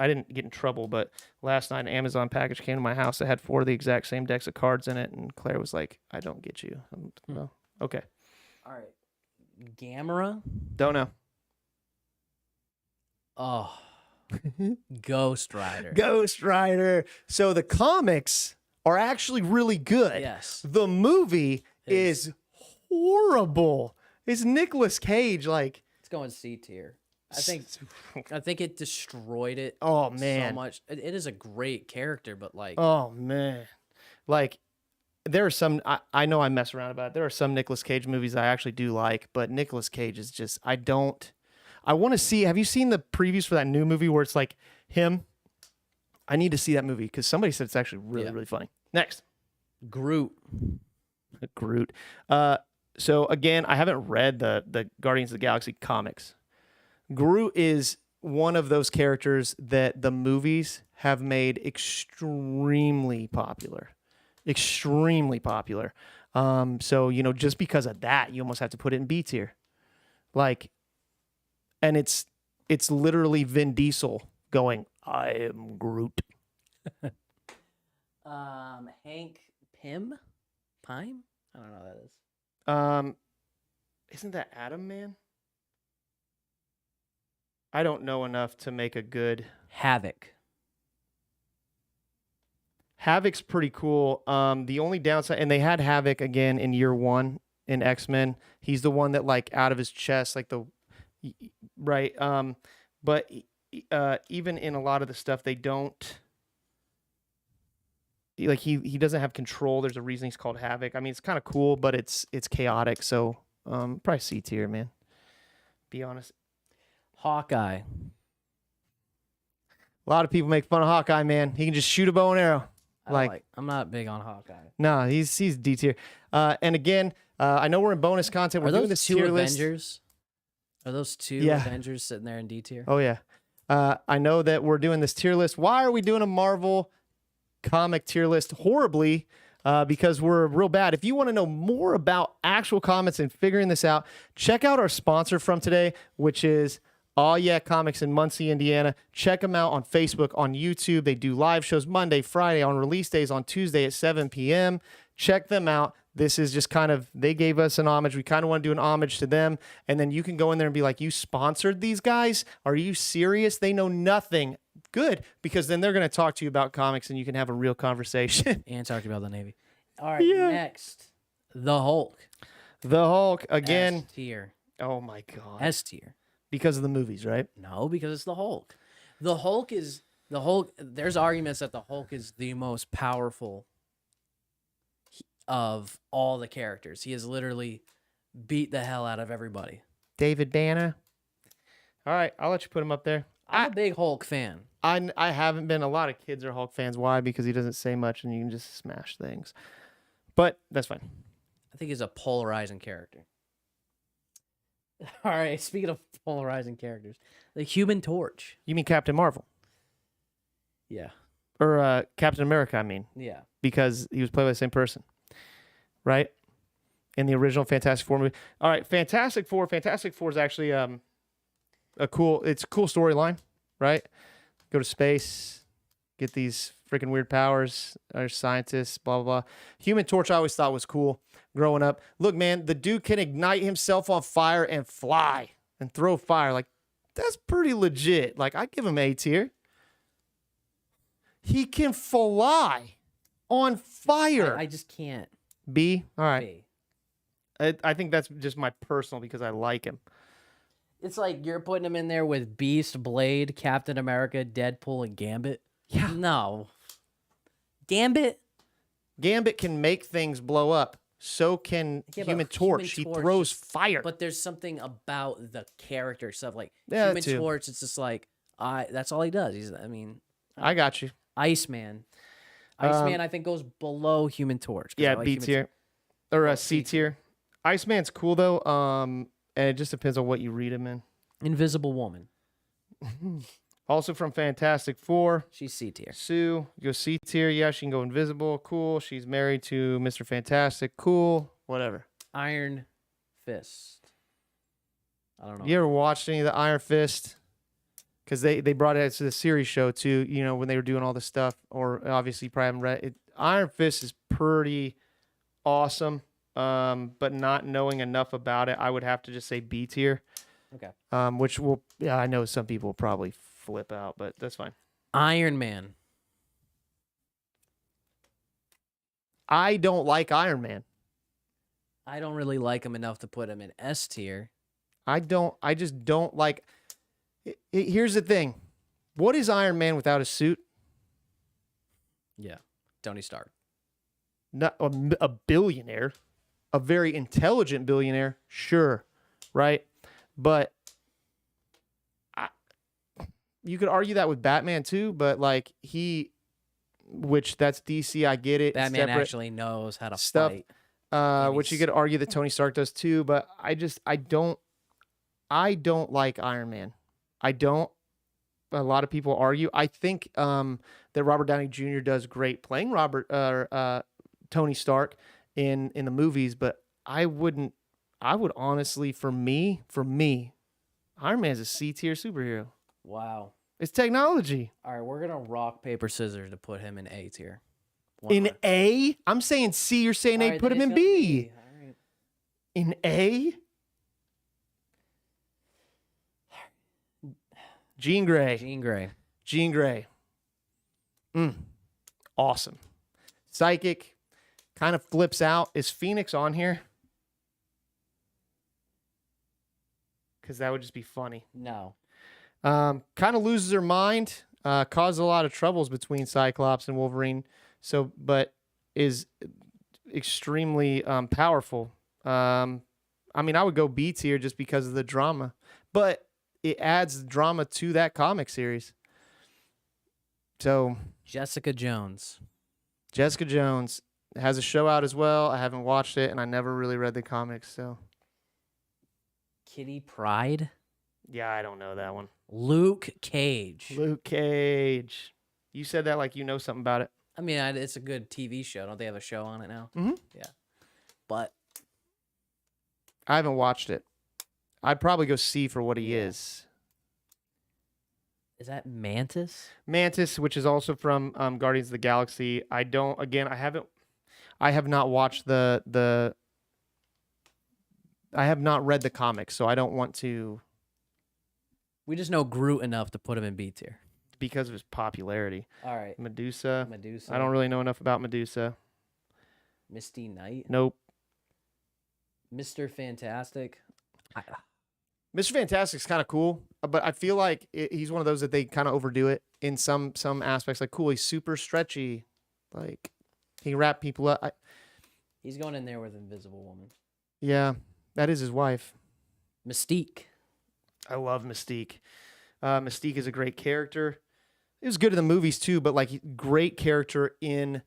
didn't get in trouble, but last night an Amazon package came to my house that had 4 of the exact same decks of cards in it. And Claire was like, I don't get you. Well, okay. All right. Gamera? Don't know. Oh. Ghost Rider. Ghost Rider. So the comics are actually really good. Yes. The movie is horrible. It's Nicolas Cage. Like, it's going C tier. I think it destroyed it. Oh man, so much. It is a great character, but like, oh man, like there are some. I know I mess around about it. There are some Nicolas Cage movies I actually do like, but Nicolas Cage is just I want to see. Have you seen the previews for that new movie where it's like him? I need to see that movie because somebody said it's actually really funny. Next, Groot. Groot. So again, I haven't read the Guardians of the Galaxy comics. Groot is one of those characters that the movies have made extremely popular. Extremely popular. So, just because of that, you almost have to put it in B tier. Like, and it's literally Vin Diesel going, I am Groot. Hank Pym? Pime? I don't know what that is. Isn't that Adam Man? I don't know enough to make a good. Havoc. Havoc's pretty cool. The only downside, and they had Havoc again in year 1 in X-Men. He's the one that like out of his chest, like right. But even in a lot of the stuff, they don't. Like he doesn't have control. There's a reason he's called Havoc. I mean, it's kind of cool, but it's chaotic. So probably C tier, man. Be honest. Hawkeye. A lot of people make fun of Hawkeye, man. He can just shoot a bow and arrow. I'm not big on Hawkeye. No, he's D tier. And again, I know we're in bonus content. We're doing this tier list. Avengers? Are those two Avengers sitting there in D tier? Oh yeah. I know that we're doing this tier list. Why are we doing a Marvel comic tier list horribly? Because we're real bad. If you want to know more about actual comics and figuring this out, check out our sponsor from today, which is Oh Yeah Comics in Muncie, Indiana. Check them out on Facebook, on YouTube. They do live shows Monday, Friday, on release days on Tuesday at 7 p.m. Check them out. This is just kind of, they gave us an homage. We kind of want to do an homage to them. And then you can go in there and be like, you sponsored these guys? Are you serious? They know nothing. Good, because then they're going to talk to you about comics and you can have a real conversation. And talk about the Navy. All right, next. The Hulk. The Hulk, again. S tier. Oh my God. S tier. Because of the movies, right? No, because it's the Hulk. The Hulk. There's arguments that the Hulk is the most powerful of all the characters. He has literally beat the hell out of everybody. David Banner. All right, I'll let you put him up there. I'm a big Hulk fan. I haven't been. A lot of kids are Hulk fans. Why? Because he doesn't say much and you can just smash things. But that's fine. I think he's a polarizing character. All right, speaking of polarizing characters, the Human Torch. You mean Captain Marvel? Yeah. Or Captain America, I mean. Yeah. Because he was played by the same person. Right? In the original Fantastic Four movie. All right, Fantastic Four. Fantastic Four is actually it's a cool storyline, right? Go to space, get these freaking weird powers, are scientists, blah, blah, blah. Human Torch I always thought was cool growing up. Look, man, the dude can ignite himself on fire and fly and throw fire. Like, that's pretty legit. Like, I give him A tier. He can fly on fire. I just can't. B? All right. B. I think that's just my personal because I like him. It's like you're putting him in there with Beast, Blade, Captain America, Deadpool, and Gambit. Yeah. No. Gambit can make things blow up. So can Human Torch. He throws fire. But there's something about the character stuff. Like Yeah, Human Torch, it's just like, that's all he does. I got you. Iceman. Iceman, I think, goes below Human Torch. Yeah, like B tier. Or C tier. Iceman's cool, though. And it just depends on what you read him in. Invisible Woman. Also from Fantastic Four. She's C tier. Sue, go C tier. Yeah, she can go invisible. Cool. She's married to Mr. Fantastic. Cool. Whatever. Iron Fist. I don't know. You ever watched any of the Iron Fist? Because they brought it to the series show too, you know, when they were doing all this stuff. Or obviously you probably haven't read it. Iron Fist is pretty awesome. But not knowing enough about it, I would have to just say B tier. Okay. Which will, yeah, I know some people will probably flip out, but that's fine. Iron Man. I don't like Iron Man. I don't really like him enough to put him in S tier. I just don't like. Here's the thing. What is Iron Man without a suit? Yeah. Tony Stark. Not a billionaire, a very intelligent billionaire, sure, right? But you could argue that with Batman too, but like which that's DC, I get it. Batman separate actually knows how to stuff. fight. Which you could argue that Tony Stark does too, but I don't like Iron Man. I don't. A lot of people argue. I think that Robert Downey Jr. does great playing Tony Stark in the movies, but I would honestly, for me, Iron Man is a C tier superhero. Wow. It's technology. All right, we're gonna rock paper scissors to put him in A tier. In A? I'm saying C. You're saying A. Put him in B. All right. In A? Jean Grey. Jean Grey. Awesome. Psychic. Kind of flips out. Is Phoenix on here? Because that would just be funny. No. Kind of loses her mind. Causes a lot of troubles between Cyclops and Wolverine. But is extremely powerful. I mean, I would go B tier just because of the drama. But it adds drama to that comic series. So Jessica Jones has a show out as well. I haven't watched it, and I never really read the comics. So Kitty Pryde. yeah, I don't know that one. Luke Cage. You said that like you know something about it. I mean, it's a good TV show. Don't they have a show on it now? Mhm. Yeah. But I haven't watched it. I'd probably go C for what he is. Is that Mantis? Mantis, which is also from Guardians of the Galaxy. I have not watched I have not read the comics, so I don't want to. We just know Groot enough to put him in B tier. Because of his popularity. All right. Medusa. Medusa. I don't really know enough about Medusa. Misty Knight. Nope. Mr. Fantastic. Mr. Fantastic's kind of cool, but I feel like he's one of those that they kind of overdo it in some aspects. Like, cool, he's super stretchy. Like, he can wrap people up. He's going in there with Invisible Woman. Yeah, that is his wife. Mystique. I love Mystique. Mystique is a great character. It was good in the movies too, but like great character in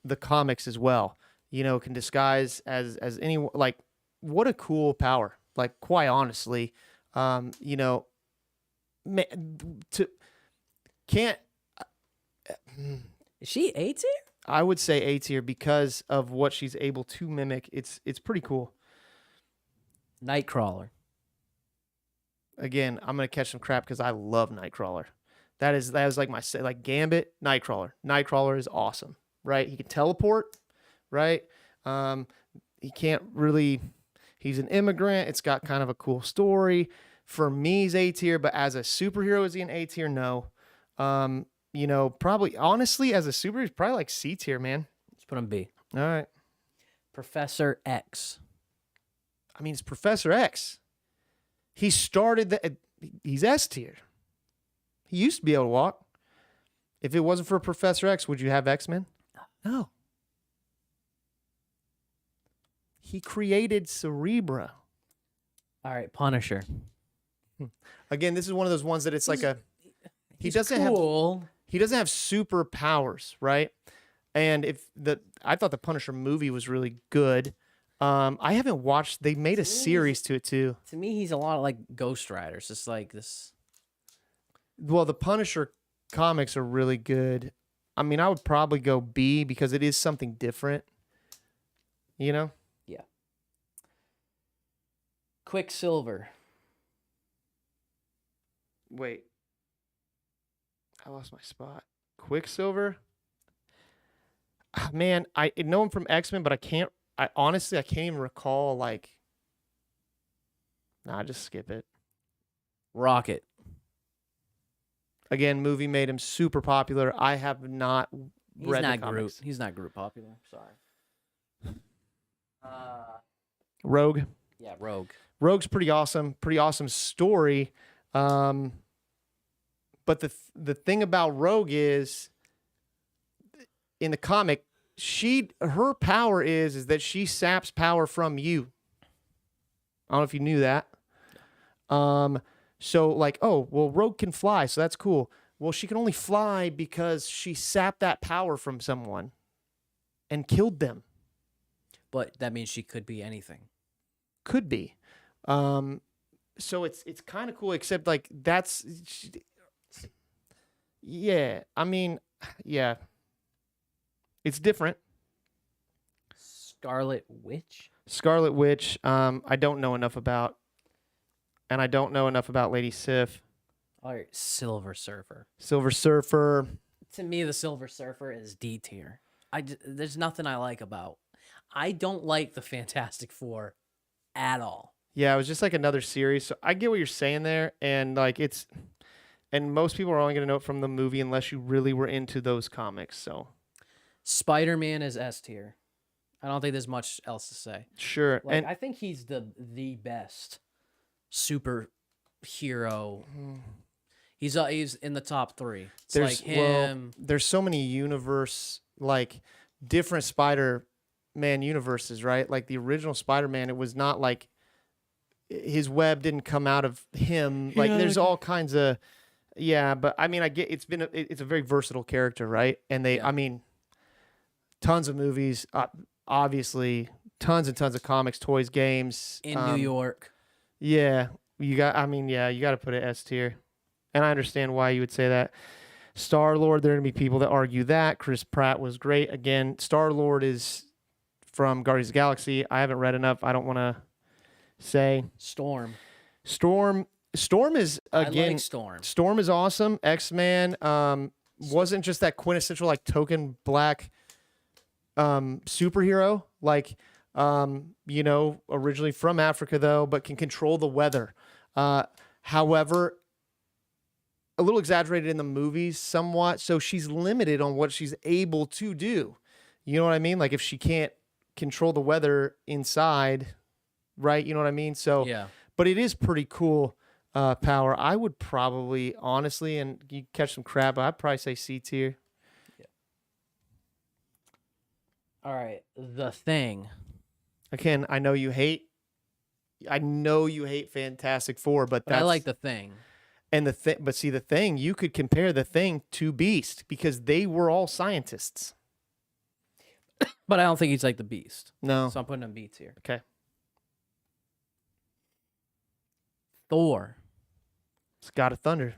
the comics as well. You know, can disguise as any, like, what a cool power. Like, quite honestly, you know, can't. Is she A tier? I would say A tier because of what she's able to mimic. It's pretty cool. Nightcrawler. Again, I'm gonna catch some crap because I love Nightcrawler. That is like my Gambit, Nightcrawler. Nightcrawler is awesome, right? He can teleport, right? He can't really. He's an immigrant. It's got kind of a cool story. For me, he's A tier, but as a superhero, is he an A tier? No. You know, probably honestly, as a superhero, he's probably like C tier, man. Let's put him B. All right. Professor X. I mean, it's Professor X. He started he's S tier. He used to be able to walk. If it wasn't for Professor X, would you have X-Men? No. He created Cerebra. All right, Punisher. Again, this is one of those ones that it's like he doesn't cool. have superpowers, right? And I thought the Punisher movie was really good. I haven't watched. They made a series to it too. To me, he's a lot of like Ghost Riders. It's like this. Well, the Punisher comics are really good. I mean, I would probably go B because it is something different. You know? Yeah. Quicksilver. Wait. I lost my spot. Quicksilver? Ah, man, I know him from X-Men, but I honestly can't even recall, like... Nah, just skip it. Rocket. Again, movie made him super popular. I have not He's read not the Groot. comics. He's not Groot popular. Sorry. Rogue. Yeah, Rogue. Rogue's pretty awesome. Pretty awesome story. But the thing about Rogue is, in the comic, her power is that she saps power from you. I don't know if you knew that. So like, oh, well, Rogue can fly, so that's cool. Well, she can only fly because she sapped that power from someone and killed them. But that means she could be anything. Could be. So it's kind of cool, except like yeah, I mean, yeah. It's different. Scarlet Witch? Scarlet Witch, I don't know enough about. And I don't know enough about Lady Sif. All right, Silver Surfer. Silver Surfer. To me, the Silver Surfer is D tier. There's nothing I like about. I don't like the Fantastic Four at all. Yeah, it was just like another series. So I get what you're saying there. And like and most people are only going to know it from the movie unless you really were into those comics. So Spider-Man is S tier. I don't think there's much else to say. sure. Like, And I think he's the best superhero. He's in the top 3. It's like him. There's so many like different Spider-Man universes, right? Like the original Spider-Man, it was not like his web didn't come out of him. Like there's all kinds of, but I mean, I get it's a very versatile character, right? And I mean, tons of movies, obviously, tons and tons of comics, toys, games. In New York. Yeah, you got to put it S tier. And I understand why you would say that. Star-Lord, there are going to be people that argue that. Chris Pratt was great. Again, Star-Lord is from Guardians of the Galaxy. I haven't read enough. I don't want to say. Storm. Storm is, again... I like Storm. Storm is awesome. X-Man wasn't just that quintessential, like, token black superhero. Like, originally from Africa, though, but can control the weather. However, a little exaggerated in the movies somewhat, so she's limited on what she's able to do. You know what I mean? Like if she can't control the weather inside, right? You know what I mean? So, yeah. But it is pretty cool power. I would probably, honestly, and you catch some crap, I'd probably say C tier. Yeah. All right, The Thing. Again, I know you hate Fantastic Four, but I like The Thing. And but see, The Thing, you could compare The Thing to Beast because they were all scientists. But I don't think he's like the Beast. No. So I'm putting him B tier. Okay. Thor. It's God of Thunder.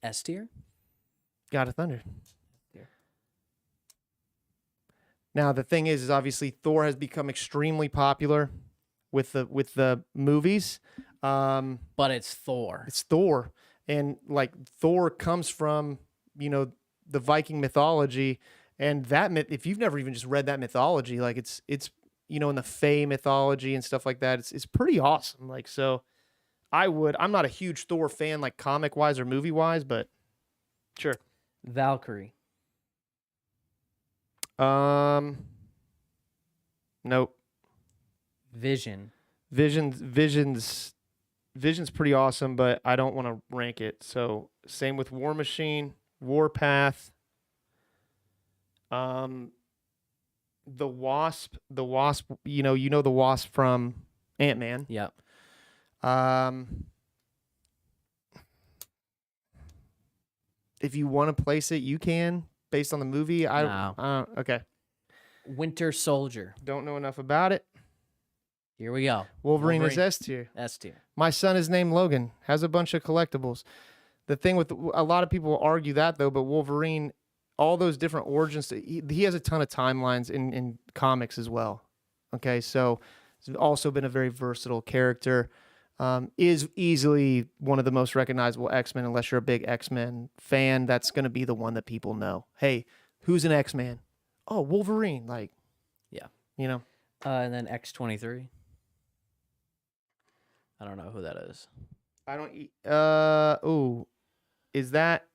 S tier? God of Thunder. Tier. Now the thing is obviously Thor has become extremely popular with the movies. But it's Thor. It's Thor. And like Thor comes from, the Viking mythology, and that myth, if you've never even just read that mythology, like it's in the Fae mythology and stuff like that, it's pretty awesome. Like, so I'm not a huge Thor fan, like comic wise or movie wise, but sure. Valkyrie. Nope. Vision. Vision's pretty awesome, but I don't want to rank it. So same with War Machine, Warpath. The Wasp, the Wasp from Ant-Man. Yep. If you want to place it, you can based on the movie. Okay. Winter Soldier. Don't know enough about it. Here we go. Wolverine is S tier. S tier. My son is named Logan. Has a bunch of collectibles. The thing with a lot of people will argue that though, but Wolverine, all those different origins, he has a ton of timelines in comics as well. Okay, so he's also been a very versatile character. Is easily one of the most recognizable X-Men. Unless you're a big X-Men fan, that's going to be the one that people know. Hey, who's an X-Man? Oh, Wolverine. Like, Yeah. you know. And then X-23. I don't know who that is. I don't. Oh, is that?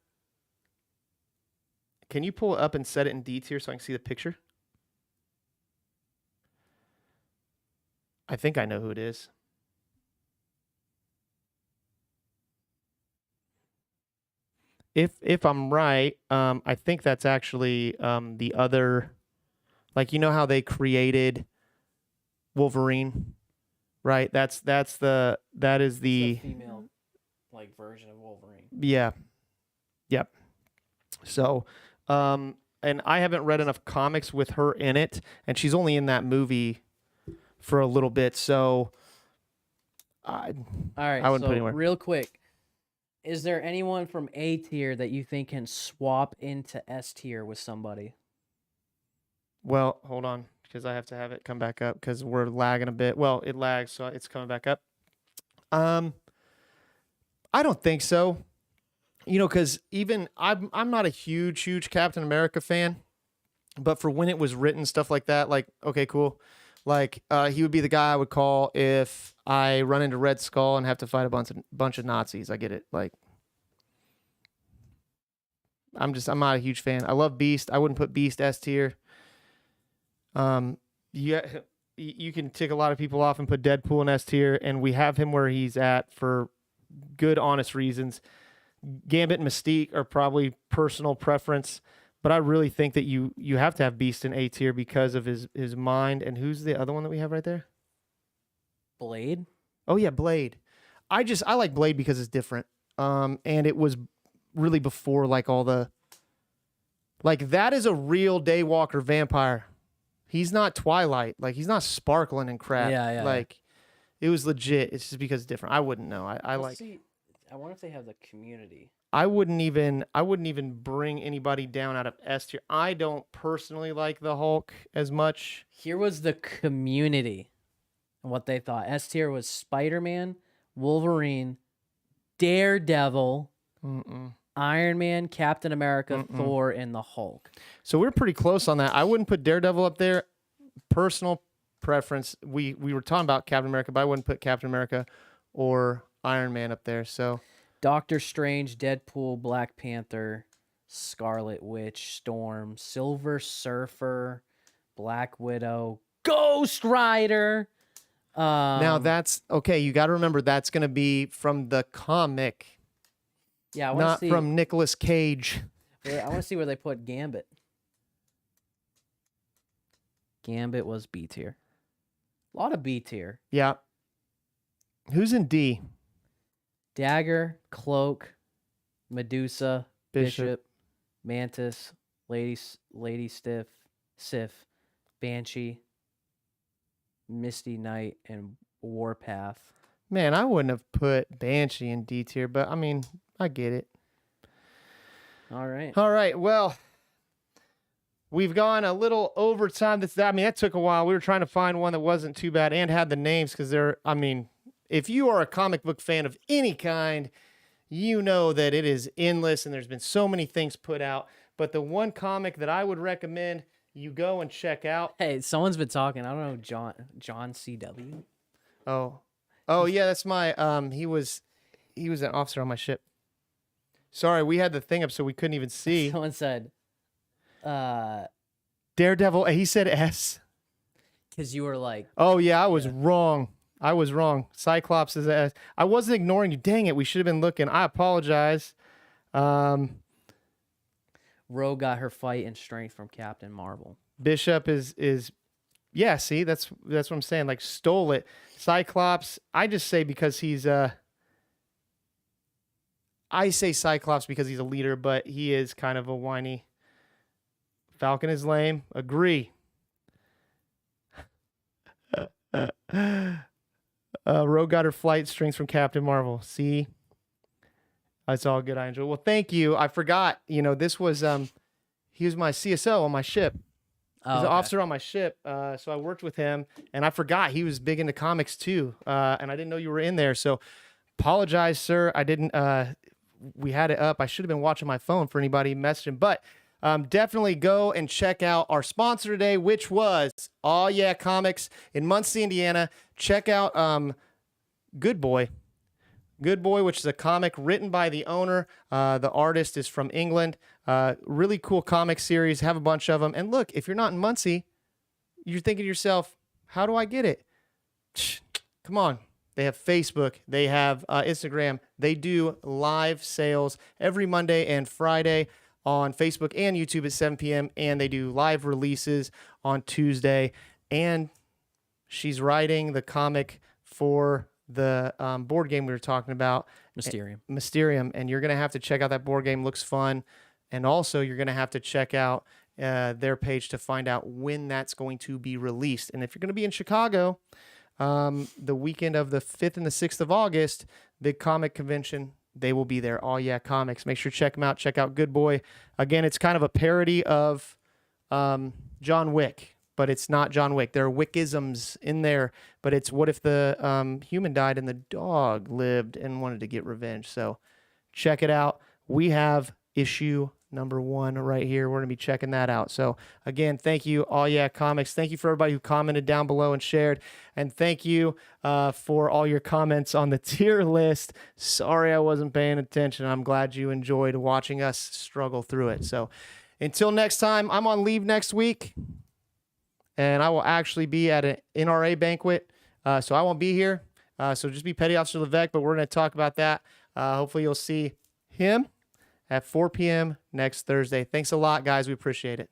Can you pull it up and set it in D tier so I can see the picture? I think I know who it is. If I'm right, I think that's actually the other, like, you know how they created Wolverine, right? That is the female like version of Wolverine. Yeah. Yep. So, and I haven't read enough comics with her in it, and she's only in that movie for a little bit, so All right, I wouldn't put so anywhere. real quick, is there anyone from A tier that you think can swap into S tier with somebody? Well, hold on, because I have to have it come back up because we're lagging a bit. Well, it lags, so it's coming back up. I don't think so. You know, because even I'm not a huge Captain America fan, but for when it was written, stuff like that, like, okay, cool. Like, he would be the guy I would call if I run into Red Skull and have to fight a bunch of Nazis. I get it. Like, I'm not a huge fan. I love Beast. I wouldn't put Beast S tier. Yeah, you can tick a lot of people off and put Deadpool in S tier, and we have him where he's at for good, honest reasons. Gambit and Mystique are probably personal preference, but I really think that you have to have Beast in A tier because of his mind. And who's the other one that we have right there? Blade? Oh yeah, Blade. I like Blade because it's different. And it was really before like all the, like, that is a real Daywalker vampire. He's not Twilight. Like, he's not sparkling and crap. Yeah. Like, it was legit. It's just because it's different. I wouldn't know. I Let's like. see. I wonder if they have the Community. I wouldn't even bring anybody down out of S tier. I don't personally like the Hulk as much. Here was the Community and what they thought. S tier was Spider-Man, Wolverine, Daredevil, Iron Man, Captain America, Thor, and the Hulk. So we're pretty close on that. I wouldn't put Daredevil up there. Personal preference. We were talking about Captain America, but I wouldn't put Captain America or Iron Man up there. So Doctor Strange, Deadpool, Black Panther, Scarlet Witch, Storm, Silver Surfer, Black Widow, Ghost Rider. now that's okay. You got to remember that's going to be from the comic, yeah, I want not to see from Nicolas Cage. I want to see where they put Gambit. Gambit was B tier. A lot of B tier. Yeah. Who's in D? Dagger, Cloak, Medusa, Bishop. Bishop, Mantis, Lady Stiff, Sif, Banshee, Misty Knight, and Warpath. Man, I wouldn't have put Banshee in D tier, but I mean, I get it. All right. All right. Well, we've gone a little over time. That took a while. We were trying to find one that wasn't too bad and had the names because if you are a comic book fan of any kind, you know that it is endless and there's been so many things put out. But the one comic that I would recommend you go and check out. Hey, someone's been talking. I don't know, John C.W. Oh yeah, that's my he was an officer on my ship. Sorry, we had the thing up so we couldn't even see. Someone said, Daredevil. He said S. because you were like, Oh yeah, I was wrong. Cyclops is S. I wasn't ignoring you. Dang it, we should have been looking. I apologize. Rogue got her fight and strength from Captain Marvel. Bishop is yeah, see, that's what I'm saying. Like, stole it. Cyclops, I just say because he's I say Cyclops because he's a leader, but he is kind of a whiny. Falcon is lame. Agree. Rogue got her flight strength from Captain Marvel. See? It's all good. I enjoy. Well, thank you. I forgot. This was he was my CSO on my ship. Oh, He's an okay. officer on my ship. So I worked with him, and I forgot he was big into comics too. And I didn't know you were in there. So apologize, sir. I didn't. We had it up. I should have been watching my phone for anybody messaging, but. Definitely go and check out our sponsor today, which was Aw Yeah Comics in Muncie, Indiana. Check out Good Boy. Good Boy, which is a comic written by the owner. The artist is from England. Really cool comic series. Have a bunch of them. And look, if you're not in Muncie, you're thinking to yourself, how do I get it? Come on. They have Facebook. They have Instagram. They do live sales every Monday and Friday on Facebook and YouTube at 7 p.m. And they do live releases on Tuesday. And she's writing the comic for the board game we were talking about. Mysterium. And you're going to have to check out that board game. Looks fun. And also you're going to have to check out their page to find out when that's going to be released. And if you're going to be in Chicago, the weekend of the 5th and the 6th of August, big comic convention, they will be there. Aw Yeah Comics. Make sure to check them out. Check out Good Boy. Again, it's kind of a parody of John Wick, but it's not John Wick. There are Wickisms in there, but it's what if the human died and the dog lived and wanted to get revenge. So check it out. We have issue number 1 right here. We're going to be checking that out. So again, thank you, Aw Yeah Comics. Thank you for everybody who commented down below and shared. And thank you for all your comments on the tier list. Sorry I wasn't paying attention. I'm glad you enjoyed watching us struggle through it. So until next time, I'm on leave next week. And I will actually be at an NRA banquet. So I won't be here. So just be Petty Officer Levesque, but we're going to talk about that. Hopefully you'll see him at 4 p.m. next Thursday. Thanks a lot, guys. We appreciate it.